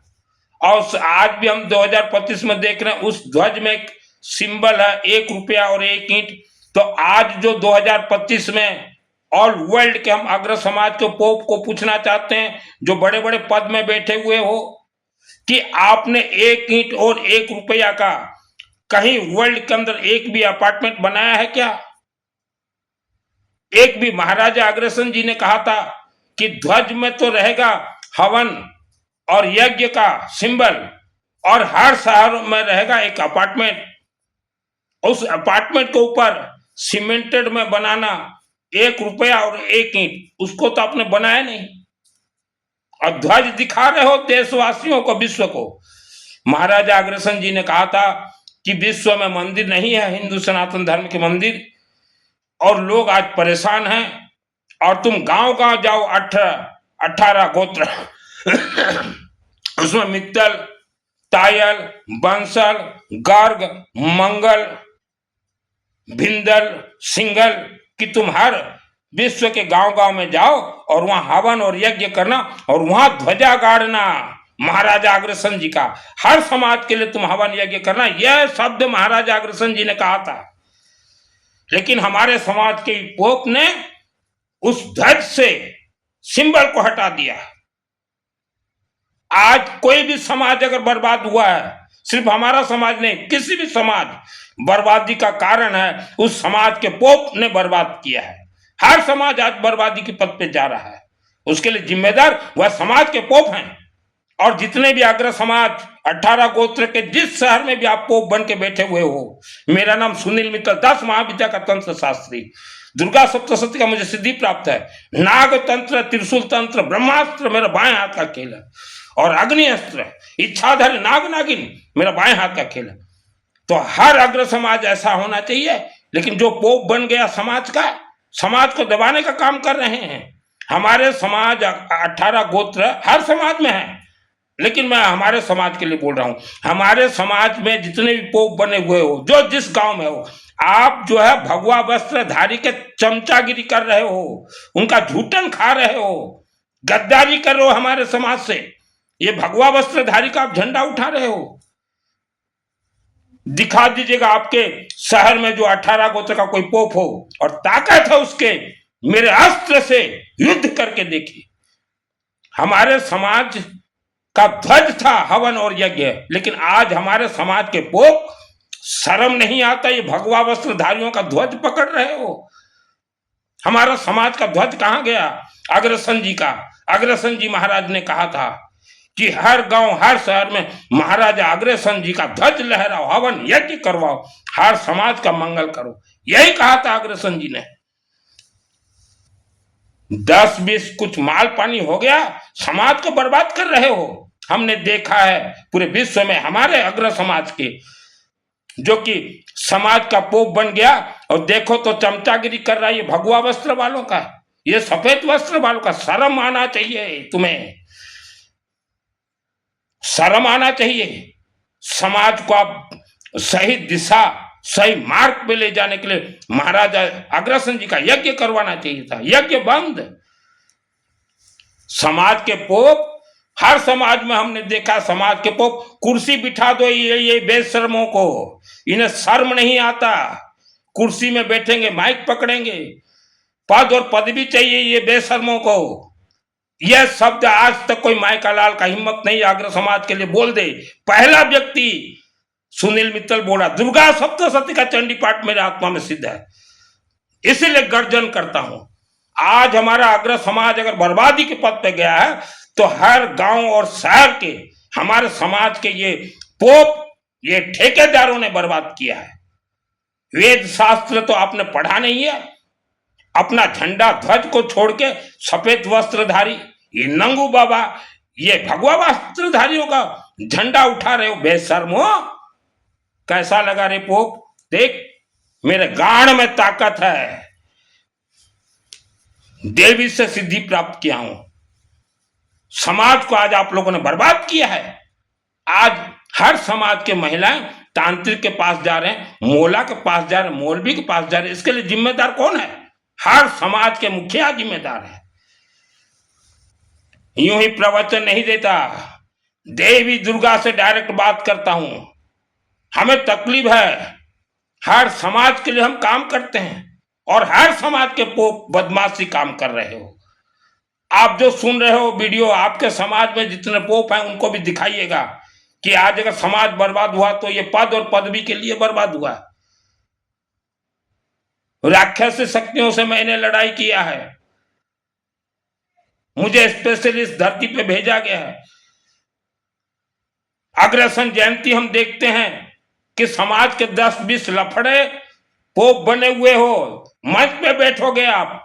और आज भी हम 2025 में देख रहे हैं, उस ध्वज में एक सिंबल है 1 रुपया और 1 ईंट। तो आज जो 2025 में ऑल वर्ल्ड के हम अग्र समाज के पोप को पूछना चाहते हैं, जो बड़े बड़े पद में बैठे हुए हो, कि आपने 1 ईंट और 1 रुपया का कहीं वर्ल्ड के अंदर एक भी अपार्टमेंट बनाया है क्या? एक भी? महाराजा अग्रसेन जी ने कहा था कि ध्वज में तो रहेगा हवन और यज्ञ का सिंबल, और हर शहर में रहेगा एक अपार्टमेंट। उस अपार्टमेंट के ऊपर सीमेंटेड में बनाना 1 रुपया और 1 ईंट, उसको तो आपने बनाया नहीं, और ध्वज दिखा रहे हो देशवासियों को, विश्व को। महाराजा अग्रसेन जी ने कहा था कि विश्व में मंदिर नहीं है हिंदू सनातन धर्म के मंदिर, और लोग आज परेशान हैं। और तुम गांव गांव जाओ, 18 गोत्र उसमें मित्तल, तायल, बंसल, गर्ग, मंगल, भिंदल, सिंगल, कि तुम हर विश्व के गांव-गांव में जाओ और वहां हवन और यज्ञ करना और वहां ध्वजा गाड़ना महाराजा अग्रसेन जी का। हर समाज के लिए तुम हवन यज्ञ करना, यह शब्द महाराजा अग्रसेन जी ने कहा था। लेकिन हमारे समाज के पोप ने उस ध्वज से सिंबल को हटा दिया। आज कोई भी समाज अगर बर्बाद हुआ है, सिर्फ हमारा समाज नहीं, किसी भी समाज बर्बादी का कारण है उस समाज के पोप ने बर्बाद किया है। हर समाज आज बर्बादी के पथ पे जा रहा है, उसके लिए जिम्मेदार वह समाज के पोप हैं। और जितने भी अग्र समाज 18 गोत्र के जिस शहर में भी आप पोप बन के बैठे हुए हो, मेरा नाम सुनील मित्तल, 10 महाविद्या का तंत्र शास्त्री, दुर्गा सप्तशती का मुझे सिद्धि प्राप्त है, नाग तंत्र, त्रिशूल तंत्र, ब्रह्मास्त्र मेरा बाएं हाथ का खेल है, और अग्नि अस्त्र, इच्छाधारी नाग नागिन मेरा बाएं हाथ का खेल है। तो हर अग्र समाज ऐसा होना चाहिए। लेकिन जो पोप बन गया समाज का, समाज को दबाने का काम कर रहे हैं। हमारे समाज 18 गोत्र हर समाज में है, लेकिन मैं हमारे समाज के लिए बोल रहा हूं। हमारे समाज में जितने भी पोप बने हुए हो, जो जिस गांव में हो, आप जो है भगवा वस्त्रधारी के चमचागिरी कर रहे हो, उनका झूठन खा रहे हो, गद्दारी कर रहे हो हमारे समाज से। ये भगवा वस्त्रधारी का आप झंडा उठा रहे हो। दिखा दीजिएगा आपके शहर में जो 18 गोत्र का कोई पोप हो और ताकत है उसके, मेरे अस्त्र से युद्ध करके देखिए। हमारे समाज का ध्वज था हवन और यज्ञ, लेकिन आज हमारे समाज के पोप, शर्म नहीं आता ये भगवा वस्त्रधारियों का ध्वज पकड़ रहे हो। हमारा समाज का ध्वज कहां गया? अग्रसेन जी का। अग्रसेन जी महाराज ने कहा था कि हर गांव हर शहर में महाराजा अग्रसेन जी का ध्वज लहराओ, हवन यज्ञ करवाओ, हर समाज का मंगल करो। यही कहा था अग्रसेन जी ने। 10-20 कुछ माल पानी हो गया, समाज को बर्बाद कर रहे हो। हमने देखा है पूरे विश्व में हमारे अग्र समाज के, जो कि समाज का पोप बन गया और देखो तो चमचागिरी कर रहा है ये भगवा वस्त्र वालों का, ये सफेद वस्त्र वालों का। शर्म आना चाहिए तुम्हें, शर्म आना चाहिए। समाज को आप सही दिशा सही मार्ग पे ले जाने के लिए महाराजा अग्रसेन जी का यज्ञ करवाना चाहिए था। यज्ञ बंद। समाज के पोप, हर समाज में हमने देखा समाज के पोप कुर्सी बिठा दो ये बेशर्मों को, इन्हें शर्म नहीं आता। कुर्सी में बैठेंगे, माइक पकड़ेंगे, पद और पदवी चाहिए ये बेशर्मों को। यह शब्द आज तक कोई माइका लाल का हिम्मत नहीं अग्र समाज के लिए बोल दे। पहला व्यक्ति सुनील मित्तल बोला। दुर्गा सप्तशती का चंडी पाठ मेरे आत्मा में सिद्ध है, इसीलिए गर्जन करता हूं। आज हमारा अग्र समाज अगर बर्बादी के पथ पे गया है तो हर गांव और शहर के हमारे समाज के ये पोप, ये ठेकेदारों ने बर्बाद किया है। वेद शास्त्र तो आपने पढ़ा नहीं है। अपना झंडा ध्वज को छोड़ के सफेद वस्त्रधारी ये नंगू बाबा, ये भगवा वस्त्रधारियों का झंडा उठा रहे हो। बेशर्मो, कैसा लगा रे पोप? देख, मेरे गाड़ में ताकत है, देवी से सिद्धि प्राप्त किया हूं। समाज को आज आप लोगों ने बर्बाद किया है। आज हर समाज के महिलाएं तांत्रिक के पास जा रहे हैं, मोला के पास जा रहे हैं, मौलवी के पास जा रहे हैं। इसके लिए जिम्मेदार कौन है? हर समाज के मुखिया जिम्मेदार है। यूं ही प्रवचन नहीं देता, देवी दुर्गा से डायरेक्ट बात करता हूं। हमें तकलीफ है, हर समाज के लिए हम काम करते हैं और हर समाज के पोप बदमाशी काम कर रहे हो। आप जो सुन रहे हो वीडियो, आपके समाज में जितने पोप हैं उनको भी दिखाइएगा कि आज अगर समाज बर्बाद हुआ तो ये पद और पदवी के लिए बर्बाद हुआ। राक्षस शक्तियों से मैंने लड़ाई किया है, मुझे स्पेशली इस धरती पे भेजा गया है। अग्रसेन जयंती हम देखते हैं कि समाज के 10-20 लफड़े पोप बने हुए हो, मंच पे बैठोगे आप।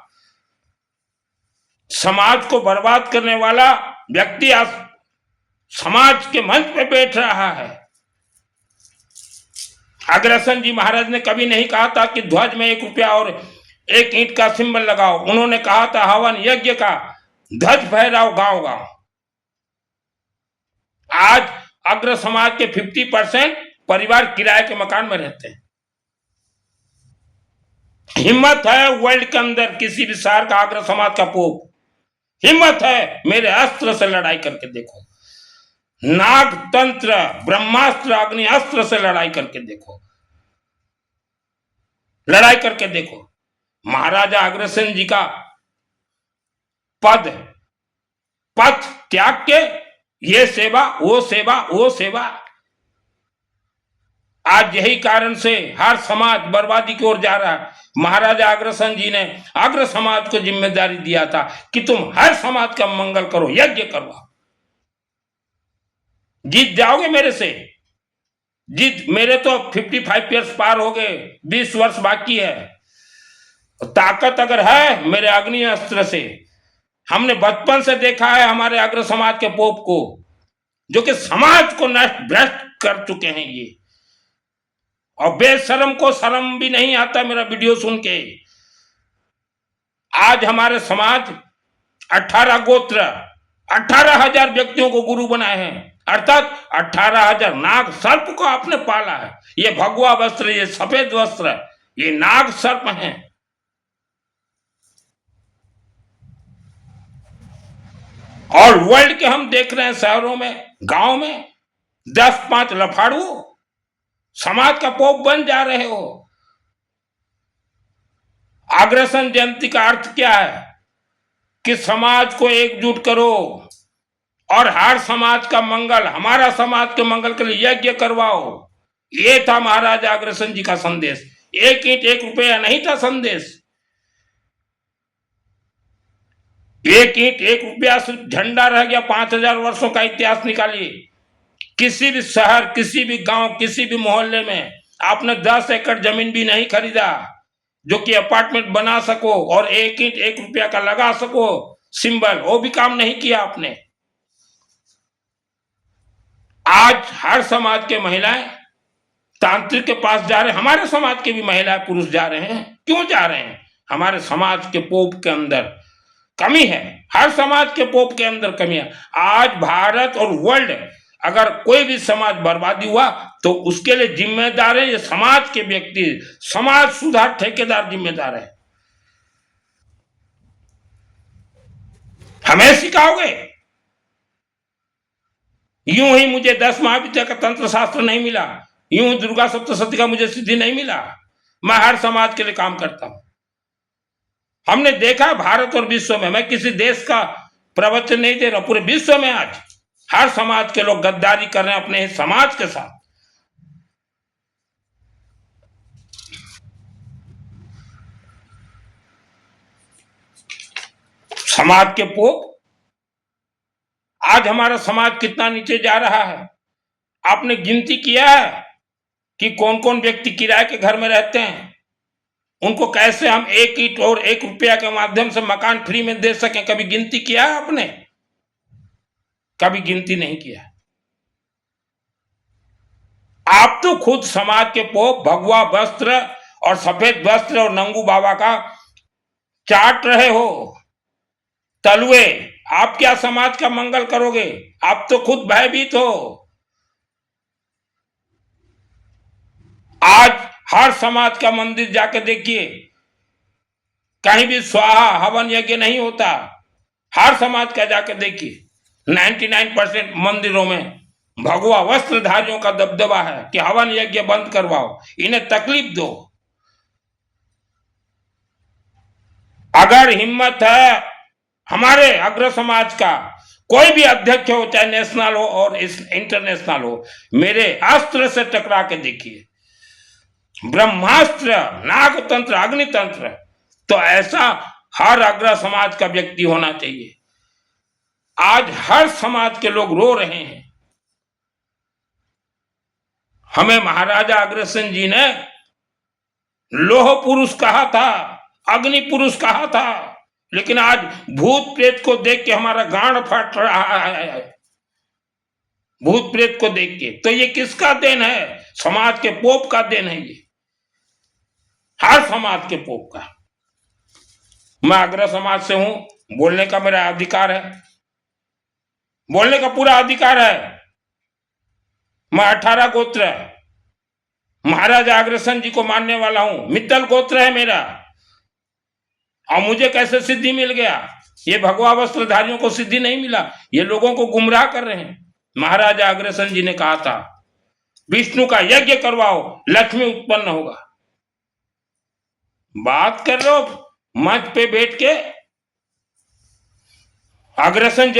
समाज को बर्बाद करने वाला व्यक्ति आज समाज के मंच पे बैठ रहा है। अग्रसेन जी महाराज ने कभी नहीं कहा था कि ध्वज में 1 रुपया और 1 ईंट का सिंबल लगाओ। उन्होंने कहा था हवन यज्ञ का ध्वज फहराओ गांव गांव। आज अग्र समाज के 50% परिवार किराए के मकान में रहते हैं। हिम्मत है वर्ल्ड के अंदर किसी भी शहर का आग्रह समाज का पोप, हिम्मत है मेरे अस्त्र से लड़ाई करके देखो, नाग तंत्र ब्रह्मास्त्र अग्नि अस्त्र से लड़ाई करके देखो, लड़ाई करके देखो। महाराजा अग्रसेन जी का पद पथ त्याग के ये सेवा वो सेवा वो सेवा, आज यही कारण से हर समाज बर्बादी की ओर जा रहा है। महाराजा अग्रसेन जी ने अग्र समाज को जिम्मेदारी दिया था कि तुम हर समाज का मंगल करो, यज्ञ करवाओ, जीत जाओगे मेरे से। जीत मेरे तो 55 ईयर्स पार हो गए, 20 वर्ष बाकी है। ताकत अगर है मेरे अग्नि अस्त्र से। हमने बचपन से देखा है हमारे अग्र समाज के पोप को, जो कि समाज को नष्ट भ्रष्ट कर चुके हैं ये, और बेशरम को शर्म भी नहीं आता मेरा वीडियो सुन के। आज हमारे समाज 18 गोत्र 18,000 व्यक्तियों को गुरु बनाए हैं, अर्थात 18,000 नाग सर्प को आपने पाला है। ये भगवा वस्त्र, ये सफेद वस्त्र, ये नाग सर्प हैं। और वर्ल्ड के हम देख रहे हैं शहरों में गांव में 10-5 लफाड़ू समाज का पोप बन जा रहे हो। अग्रसेन जयंती का अर्थ क्या है कि समाज को एकजुट करो और हर समाज का मंगल, हमारा समाज के मंगल के लिए यज्ञ करवाओ। ये था महाराजा अग्रसेन जी का संदेश। 1 ईंट 1 रुपया नहीं था संदेश। 1 ईंट 1 रुपया सिर्फ झंडा रह गया। 5,000 वर्षों का इतिहास निकालिए। किसी भी शहर, किसी भी गांव, किसी भी मोहल्ले में आपने 10 एकड़ जमीन भी नहीं खरीदा जो कि अपार्टमेंट बना सको और 1 ईंट 1 रुपया का लगा सको सिंबल, वो भी काम नहीं किया आपने। आज हर समाज के महिलाएं तांत्रिक के पास जा रहे हैं। हमारे समाज के भी महिलाएं पुरुष जा रहे हैं। क्यों जा रहे हैं? हमारे समाज के पोप के अंदर कमी है। हर समाज के पोप के अंदर कमी है। आज भारत और वर्ल्ड, अगर कोई भी समाज बर्बादी हुआ तो उसके लिए जिम्मेदार है ये समाज के व्यक्ति, समाज सुधार ठेकेदार जिम्मेदार है। हमें सिखाओगे? यूं ही मुझे 10 महाविद्या का तंत्र शास्त्र नहीं मिला, यूं दुर्गा सप्तशती का मुझे सिद्धि नहीं मिला। मैं हर समाज के लिए काम करता हूं। हमने देखा भारत और विश्व में, मैं किसी देश का प्रवचन नहीं दे रहा, पूरे विश्व में आज हर समाज के लोग गद्दारी कर रहे हैं अपने समाज के साथ। समाज के पोप, आज हमारा समाज कितना नीचे जा रहा है। आपने गिनती किया है कि कौन कौन व्यक्ति किराए के घर में रहते हैं? उनको कैसे हम 1 ईंट और 1 रुपया के माध्यम से मकान फ्री में दे सकें? कभी गिनती किया है आपने? कभी गिनती नहीं किया। आप तो खुद समाज के पोप भगवा वस्त्र और सफेद वस्त्र और नंगू बाबा का चाट रहे हो तलवे। आप क्या समाज का मंगल करोगे? आप तो खुद भयभीत हो। आज हर समाज का मंदिर जाके देखिए, कहीं भी स्वाहा हवन यज्ञ नहीं होता। हर समाज का जाकर देखिए, 99% मंदिरों में भगवा वस्त्रधारियों का दबदबा है कि हवन यज्ञ बंद करवाओ, इन्हें तकलीफ दो। अगर हिम्मत है हमारे अग्र समाज का कोई भी अध्यक्ष हो, चाहे नेशनल हो और इंटरनेशनल हो, मेरे अस्त्र से टकरा के देखिए, ब्रह्मास्त्र, नागतंत्र, अग्नितंत्र, तो ऐसा हर अग्र समाज का व्यक्ति होना चाहिए। आज हर समाज के लोग रो रहे हैं। हमें महाराजा अग्रसेन जी ने लोह पुरुष कहा था, अग्नि पुरुष कहा था, लेकिन आज भूत प्रेत को देख के हमारा गांड फट रहा है। भूत प्रेत को देख के, तो ये किसका देन है? समाज के पोप का देन है। ये हर समाज के पोप का। मैं अग्र समाज से हूं, बोलने का मेरा अधिकार है, बोलने का पूरा अधिकार है। मैं 18 गोत्र महाराजा अग्रसेन जी को मानने वाला हूं। मित्तल गोत्र है मेरा। और मुझे कैसे सिद्धि मिल गया? ये भगवा वस्त्रधारियों को सिद्धि नहीं मिला, ये लोगों को गुमराह कर रहे हैं। महाराजा अग्रसेन जी ने कहा था विष्णु का यज्ञ करवाओ, लक्ष्मी उत्पन्न होगा। बात कर रहे हो मंच पे बैठ के। अग्रसेन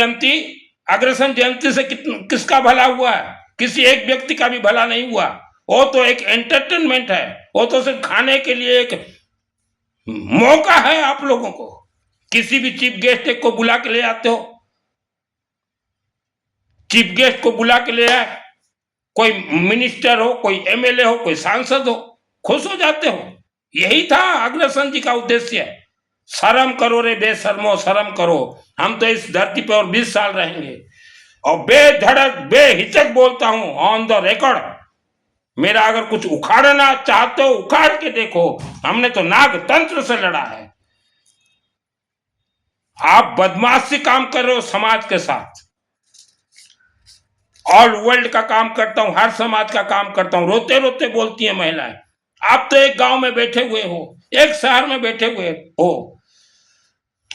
जयंती से किसका भला हुआ है? किसी एक व्यक्ति का भी भला नहीं हुआ। वो तो एक एंटरटेनमेंट है, वो तो सिर्फ खाने के लिए एक मौका है आप लोगों को। किसी भी चीफ गेस्ट को बुला के ले आते हो, चीफ गेस्ट को बुला के ले आए, कोई मिनिस्टर हो, कोई एमएलए हो, कोई सांसद हो, खुश हो जाते हो। यही था अग्रसेन जी का उद्देश्य। शर्म करो रे बेशर्मो, शर्म करो। हम तो इस धरती पर और 20 साल रहेंगे और बेधड़क बेहिचक बोलता हूं ऑन द रिकॉर्ड। मेरा अगर कुछ उखाड़ना चाहते हो उखाड़ के देखो, हमने तो नाग तंत्र से लड़ा है। आप बदमाशी काम कर रहे हो समाज के साथ। ऑल वर्ल्ड का काम करता हूं, हर समाज का काम करता हूं। रोते रोते बोलती हैं महिलाएं। आप तो एक गांव में बैठे हुए हो, एक शहर में बैठे हुए हो,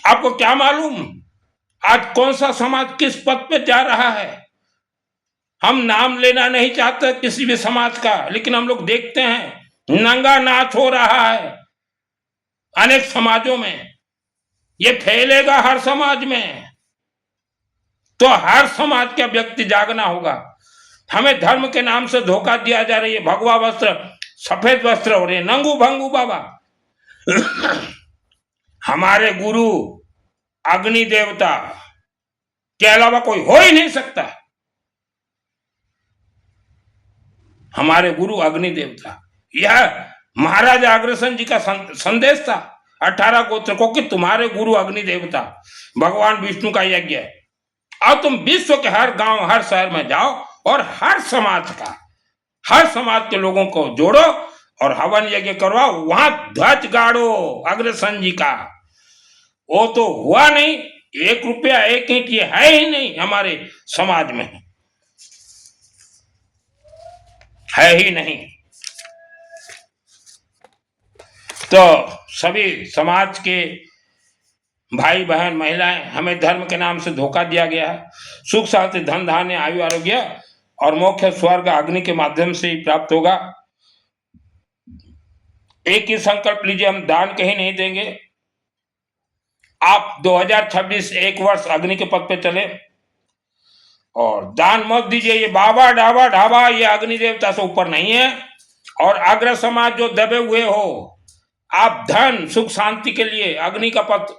आपको क्या मालूम आज कौन सा समाज किस पद पे जा रहा है? हम नाम लेना नहीं चाहते किसी भी समाज का, लेकिन हम लोग देखते हैं नंगा नाच हो रहा है अनेक समाजों में। ये फैलेगा हर समाज में, तो हर समाज का व्यक्ति जागना होगा। हमें धर्म के नाम से धोखा दिया जा रही है। भगवा वस्त्र, सफेद वस्त्र हो रहे, नंगू भंगू बाबा। हमारे गुरु अग्नि देवता के अलावा कोई हो ही नहीं सकता। हमारे गुरु अग्नि देवता, यह महाराजा अग्रसेन जी का संदेश था 18 गोत्र को कि तुम्हारे गुरु अग्नि देवता भगवान विष्णु का यज्ञ है। और तुम विश्व के हर गांव हर शहर में जाओ और हर समाज के लोगों को जोड़ो और हवन यज्ञ करवाओ, वहां ध्वज गाड़ो अग्रसेन जी का। वो तो हुआ नहीं, 1 रुपया 1 ईंट ये है ही नहीं हमारे समाज में, है ही नहीं। तो सभी समाज के भाई बहन महिलाएं, हमें धर्म के नाम से धोखा दिया गया है। सुख शांति धन धान्य आयु आरोग्य और मोक्ष स्वर्ग अग्नि के माध्यम से ही प्राप्त होगा। एक ही संकल्प लीजिए, हम दान कहीं नहीं देंगे। आप 2026 एक वर्ष अग्नि के पद पे चले और दान मत दीजिए। ये बाबा डाबा ढाबा ये अग्नि देवता से ऊपर नहीं है। और अग्र समाज जो दबे हुए हो, आप धन सुख शांति के लिए अग्नि का पद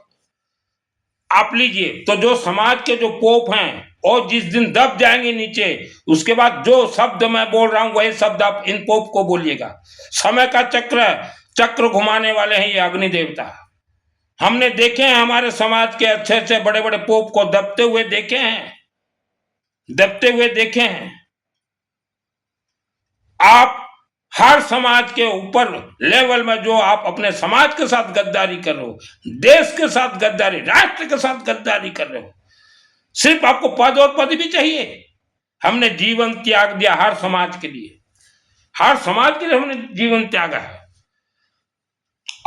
आप लीजिए। तो जो समाज के जो पोप हैं और जिस दिन दब जाएंगे नीचे, उसके बाद जो शब्द मैं बोल रहा हूं वही शब्द आप इन पोप को बोलिएगा। समय का चक्र घुमाने वाले हैं ये अग्नि देवता। हमने देखे हैं हमारे समाज के अच्छे अच्छे बड़े बड़े पोप को दबते हुए देखे हैं। आप हर समाज के ऊपर लेवल में जो आप अपने समाज के साथ गद्दारी कर रहे हो, देश के साथ गद्दारी, राष्ट्र के साथ गद्दारी कर रहे हो, सिर्फ आपको पद और पद भी चाहिए। हमने जीवन त्याग दिया हर समाज के लिए, हर समाज के लिए हमने जीवन त्यागा है।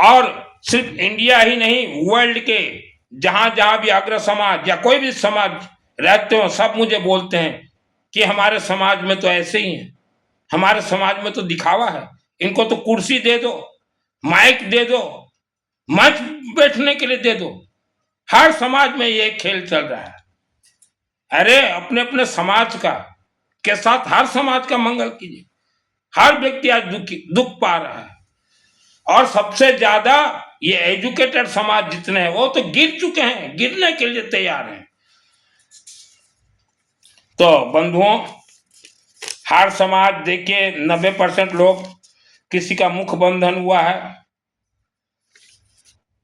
और सिर्फ इंडिया ही नहीं, वर्ल्ड के जहां जहां भी अग्र समाज या कोई भी समाज रहते हो, सब मुझे बोलते हैं कि हमारे समाज में तो ऐसे ही है, हमारे समाज में तो दिखावा है। इनको तो कुर्सी दे दो, माइक दे दो, मंच बैठने के लिए दे दो। हर समाज में ये खेल चल रहा है। अरे अपने अपने समाज का के साथ हर समाज का मंगल कीजिए। हर व्यक्ति आज दुख पा रहा है और सबसे ज्यादा ये एजुकेटेड समाज जितने हैं वो तो गिर चुके हैं, गिरने के लिए तैयार हैं। तो बंधुओं, हर समाज देखिए 90% लोग किसी का मुख बंधन हुआ है।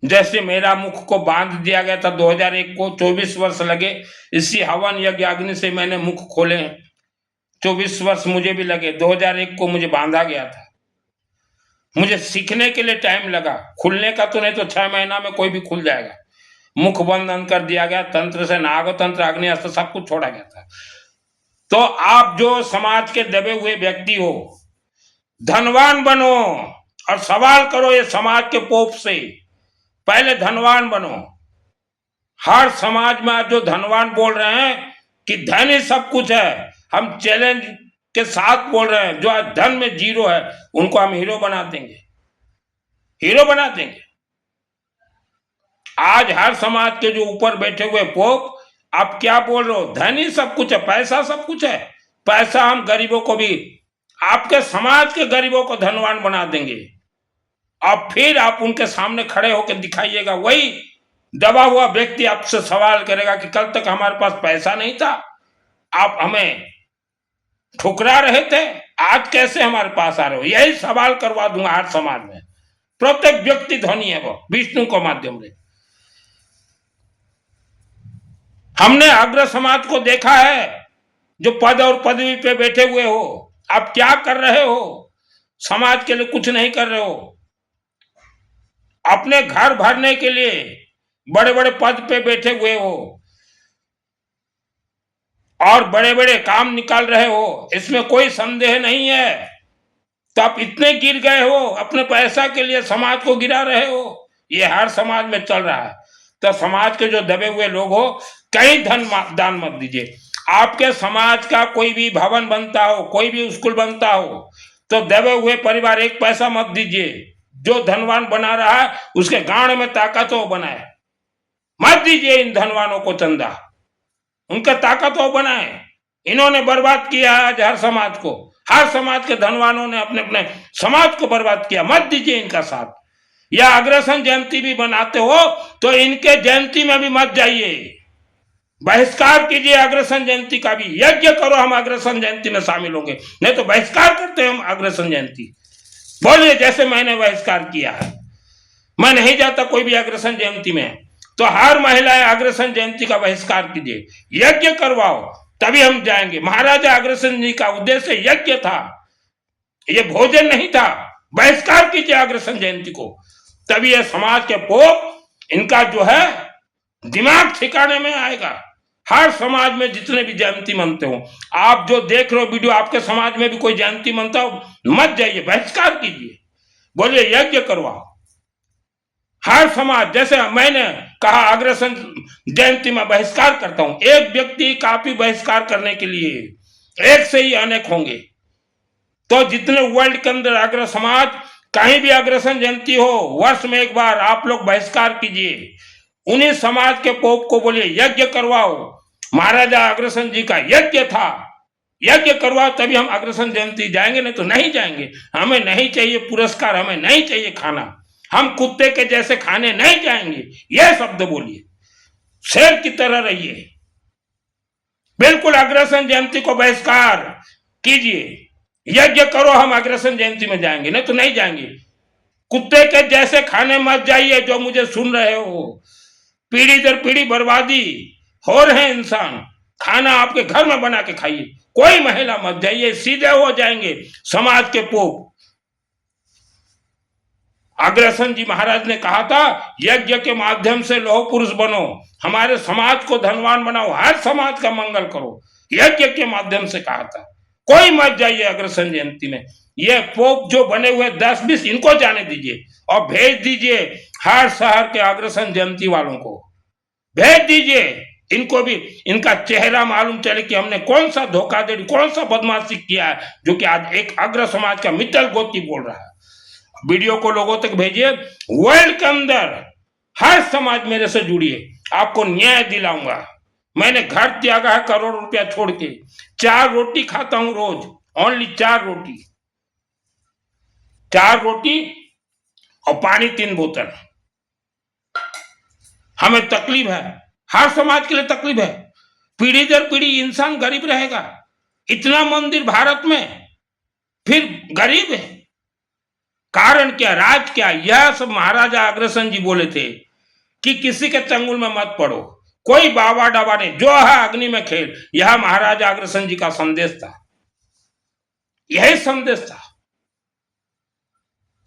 जैसे मेरा मुख को बांध दिया गया था 2001 को, 24 वर्ष लगे इसी हवन यज्ञ अग्नि से मैंने मुख खोले हैं। 24 वर्ष मुझे भी लगे, 2001 को मुझे बांधा गया था। मुझे सीखने के लिए टाइम लगा, खुलने का तो नहीं तो 6 महीना में कोई भी खुल जाएगा। मुख बंधन कर दिया गया, तंत्र से नाग तंत्र अग्नि अस्त्र सब कुछ छोड़ा गया था। तो आप जो समाज के दबे हुए व्यक्ति हो, धनवान बनो और सवाल करो ये समाज के पोप से पहले धनवान बनो। हर समाज में आज जो धनवान बोल रहे हैं कि धन ही सब कुछ है, हम चैलेंज के साथ बोल रहे हैं, जो आज धन में जीरो है उनको हम हीरो बना देंगे, हीरो बना देंगे। आज हर समाज के जो ऊपर बैठे हुए पोप, आप क्या बोल रहे हो? धन ही सब कुछ है, पैसा सब कुछ है। पैसा हम गरीबों को भी, आपके समाज के गरीबों को धनवान बना देंगे और फिर आप उनके सामने खड़े होकर दिखाइएगा। वही दबा हुआ व्यक्ति आपसे सवाल करेगा कि कल तक हमारे पास पैसा नहीं था, आप हमें ठुकरा रहे थे, आज कैसे हमारे पास आ रहे हो? यही सवाल करवा दूंगा हर समाज में। प्रत्येक व्यक्ति धनी है वो विष्णु के माध्यम से। हमने अग्र समाज को देखा है, जो पद और पदवी पे बैठे हुए हो, आप क्या कर रहे हो? समाज के लिए कुछ नहीं कर रहे हो। अपने घर भरने के लिए बड़े बड़े पद पे बैठे हुए हो और बड़े बड़े काम निकाल रहे हो, इसमें कोई संदेह नहीं है। तो आप इतने गिर गए हो, अपने पैसा के लिए समाज को गिरा रहे हो। ये हर समाज में चल रहा है। तो समाज के जो दबे हुए लोग हो, कहीं दान मत दीजिए। आपके समाज का कोई भी भवन बनता हो, कोई भी स्कूल बनता हो, तो दबे हुए परिवार एक पैसा मत दीजिए। जो धनवान बना रहा है उसके गांड में ताकत हो बनाए, मत दीजिए इन धनवानों को चंदा, उनका ताकत हो बनाए। इन्होंने बर्बाद किया आज हर समाज को, हर समाज के धनवानों ने अपने अपने समाज को बर्बाद किया। मत दीजिए इनका साथ। या अग्रसेन जयंती भी बनाते हो तो इनके जयंती में भी मत जाइए, बहिष्कार कीजिए अग्रसेन जयंती का भी। यज्ञ करो, हम अग्रसेन जयंती में शामिल होंगे, नहीं तो बहिष्कार करते हैं हम अग्रसेन जयंती। बोलिए जैसे मैंने बहिष्कार किया है, मैं नहीं जाता कोई भी अग्रसेन जयंती में। तो हर महिलाएं अग्रसेन जयंती का बहिष्कार कीजिए, यज्ञ करवाओ, तभी हम जाएंगे। महाराजा अग्रसेन जी का उद्देश्य यज्ञ था, ये भोजन नहीं था। बहिष्कार कीजिए अग्रसेन जयंती को, तभी ये समाज के पोप, इनका जो है दिमाग ठिकाने में आएगा। हर समाज में जितने भी जयंती मनते हो, आप जो देख रहे हो वीडियो, आपके समाज में भी कोई जयंती मनता हो, मत जाइए, बहिष्कार कीजिए, बोलिए यज्ञ करवाओ। हर समाज, जैसे मैंने कहा अग्रसेन जयंती में बहिष्कार करता हूं, एक व्यक्ति काफी बहिष्कार करने के लिए, एक से ही अनेक होंगे। तो जितने वर्ल्ड के अंदर अग्र समाज, कहीं भी अग्रसेन जयंती हो, वर्ष में एक बार आप लोग बहिष्कार कीजिए। उन्हीं समाज के पोप को बोलिए यज्ञ करवाओ, महाराजा अग्रसेन जी का यज्ञ था, यज्ञ करवाओ, तभी हम अग्रसेन जयंती जाएंगे, नहीं तो नहीं जाएंगे। हमें नहीं चाहिए पुरस्कार, हमें नहीं चाहिए खाना, हम कुत्ते के जैसे खाने नहीं जाएंगे। यह शब्द बोलिए, शेर की तरह रहिए। बिल्कुल अग्रसेन जयंती को बहिष्कार कीजिए, यज्ञ करो, हम अग्रसेन जयंती में जाएंगे, नहीं तो नहीं जाएंगे। कुत्ते के जैसे खाने मत जाइए। जो मुझे सुन रहे हो, पीढ़ी दर पीढ़ी बर्बादी हो रहे इंसान, खाना आपके घर में बना के खाइए, कोई महिला मत जाइए, सीधे हो जाएंगे समाज के पोप। अग्रसेन जी महाराज ने कहा था यज्ञ के माध्यम से लौह पुरुष बनो, हमारे समाज को धनवान बनाओ, हर समाज का मंगल करो, यज्ञ के माध्यम से कहा था। कोई मत जाइए अग्रसेन जयंती में। ये पोप जो बने हुए 10-20, इनको जाने दीजिए और भेज दीजिए हर शहर के अग्रसेन जयंती वालों को, भेज दीजिए। इनको भी इनका चेहरा मालूम चले कि हमने कौन सा धोखाधड़ी, कौन सा बदमाशी किया है, जो कि आज एक अग्र समाज का मित्तल गोती बोल रहा है। वीडियो को लोगों तक भेजिए। वर्ल्ड के अंदर हर समाज मेरे से जुड़िए, आपको न्याय दिलाऊंगा। मैंने घर त्यागा है करोड़ रुपया छोड़ के, 4 रोटी खाता हूं रोज, ओनली 4 रोटी, 4 रोटी और पानी 3 बोतल। हमें तकलीफ है, हर समाज के लिए तकलीफ है। पीढ़ी दर पीढ़ी इंसान गरीब रहेगा। इतना मंदिर भारत में, फिर गरीब है। कारण क्या, राज क्या? यह सब महाराजा अग्रसेन जी बोले थे कि किसी के चंगुल में मत पड़ो, कोई बाबा डाबा नहीं, जो है अग्नि में खेल। यह महाराजा अग्रसेन जी का संदेश था, यही संदेश था।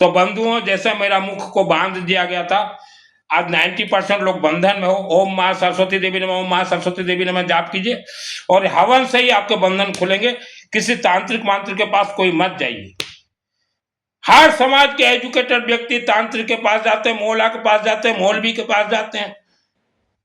तो बंधुओं, जैसे मेरा मुख को बांध दिया गया था, आज 90% लोग बंधन में हो। ओम मां सरस्वती देवी नमः, ओम मां सरस्वती देवी नमः जाप कीजिए और हवन से ही आपके बंधन खुलेंगे। किसी तांत्रिक मांत्रिक के पास कोई मत जाइए। हर समाज के एजुकेटेड व्यक्ति तांत्रिक के पास जाते हैं, मोला के पास जाते हैं, मौलवी के पास जाते हैं,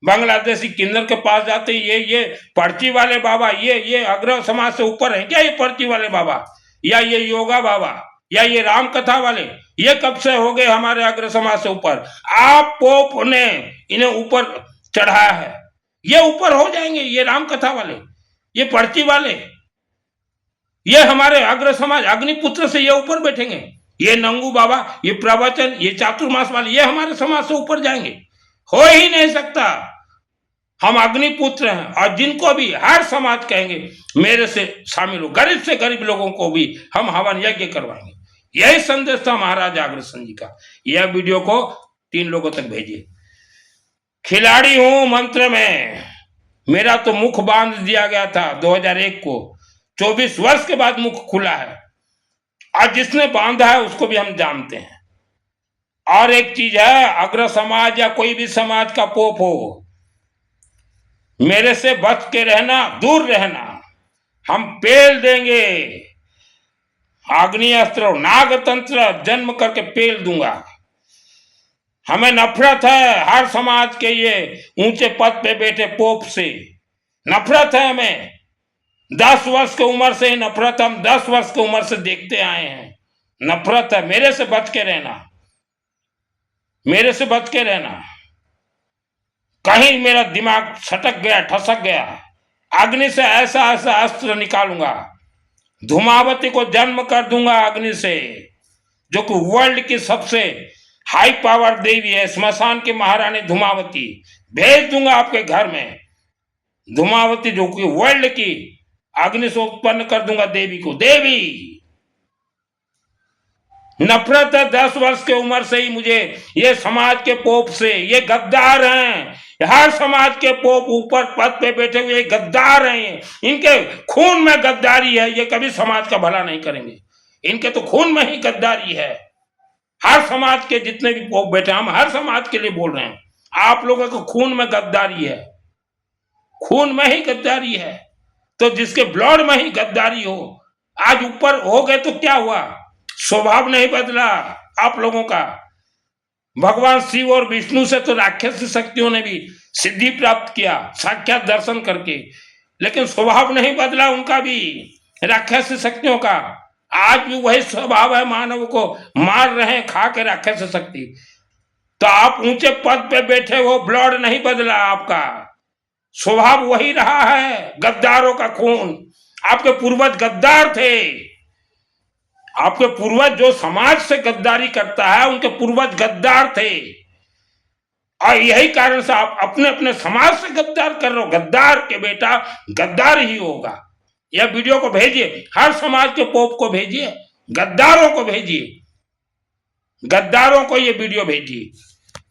बांग्लादेशी किन्नर के पास जाते हैं। ये पर्ची वाले बाबा, ये अग्रह समाज से ऊपर है क्या? ये पर्ची वाले बाबा या ये योगा बाबा या ये राम कथा वाले, ये कब से हो गए हमारे अग्र समाज से ऊपर? आप पोप ने इन्हें ऊपर चढ़ाया है। ये ऊपर हो जाएंगे, ये राम कथा वाले, ये पर्ची वाले, ये हमारे अग्र समाज अग्निपुत्र से ये ऊपर बैठेंगे। ये नंगू बाबा, ये प्रवचन, ये चातुर्मास वाले, ये हमारे समाज से ऊपर जाएंगे? हो ही नहीं सकता। हम अग्निपुत्र हैं और जिनको भी हर समाज कहेंगे मेरे से शामिल हो, गरीब से गरीब लोगों को भी हम हवन यज्ञ करवाएंगे। यही संदेश था महाराज अग्रसेन जी का। यह वीडियो को 3 लोगों तक भेजिए। खिलाड़ी हूं मंत्र में, मेरा तो मुख बांध दिया गया था 2001 को, 24 वर्ष के बाद मुख खुला है। आज जिसने बांधा है उसको भी हम जानते हैं। और एक चीज है, अग्र समाज या कोई भी समाज का पोप हो, मेरे से बच के रहना, दूर रहना। हम पेल देंगे, अग्नि अस्त्र नागतंत्र जन्म करके पेल दूंगा। हमें नफरत है हर समाज के ये ऊंचे पद पे बैठे पोप से, नफरत है हमें। 10 वर्ष की उम्र से ही नफरत, हम 10 वर्ष की उम्र से देखते आए हैं। नफरत है, मेरे से बच के रहना, मेरे से बच के रहना। कहीं मेरा दिमाग सटक गया, ठसक गया, अग्नि से ऐसा ऐसा अस्त्र निकालूंगा, धूमावती को जन्म कर दूंगा अग्नि से, जो कि वर्ल्ड की सबसे हाई पावर देवी है, स्मशान की महारानी धूमावती। भेज दूंगा आपके घर में धूमावती, जो कि वर्ल्ड की अग्नि से उत्पन्न कर दूंगा देवी को। देवी नफरत है 10 वर्ष की उम्र से ही मुझे ये समाज के पोप से। ये गद्दार हैं, हर समाज के पोप ऊपर पद पे बैठे हुए गद्दार हैं। इनके खून में गद्दारी है, ये कभी समाज का भला नहीं करेंगे। इनके तो खून में ही गद्दारी है। हर समाज के जितने भी पोप बैठे, हम हर समाज के लिए बोल रहे हैं, आप लोगों को खून में गद्दारी है, खून में ही गद्दारी है। तो जिसके ब्लड में ही गद्दारी हो, आज ऊपर हो गए तो क्या हुआ? स्वभाव नहीं बदला आप लोगों का। भगवान शिव और विष्णु से तो राक्षस शक्तियों ने भी सिद्धि प्राप्त किया साक्षात दर्शन करके, लेकिन स्वभाव नहीं बदला उनका भी, राक्षस शक्तियों का। आज भी वही स्वभाव है, मानव को मार रहे हैं खा के राक्षस शक्ति। तो आप ऊंचे पद पे बैठे हो, ब्लड नहीं बदला आपका, स्वभाव वही रहा है। गद्दारों का खून, आपके पूर्वज गद्दार थे। आपके पूर्वज जो समाज से गद्दारी करता है, उनके पूर्वज गद्दार थे, और यही कारण से आप अपने अपने समाज से गद्दार कर रहे हो। गद्दार के बेटा गद्दार ही होगा। यह वीडियो को भेजिए, हर समाज के पोप को भेजिए, गद्दारों को भेजिए, गद्दारों को ये वीडियो भेजिए।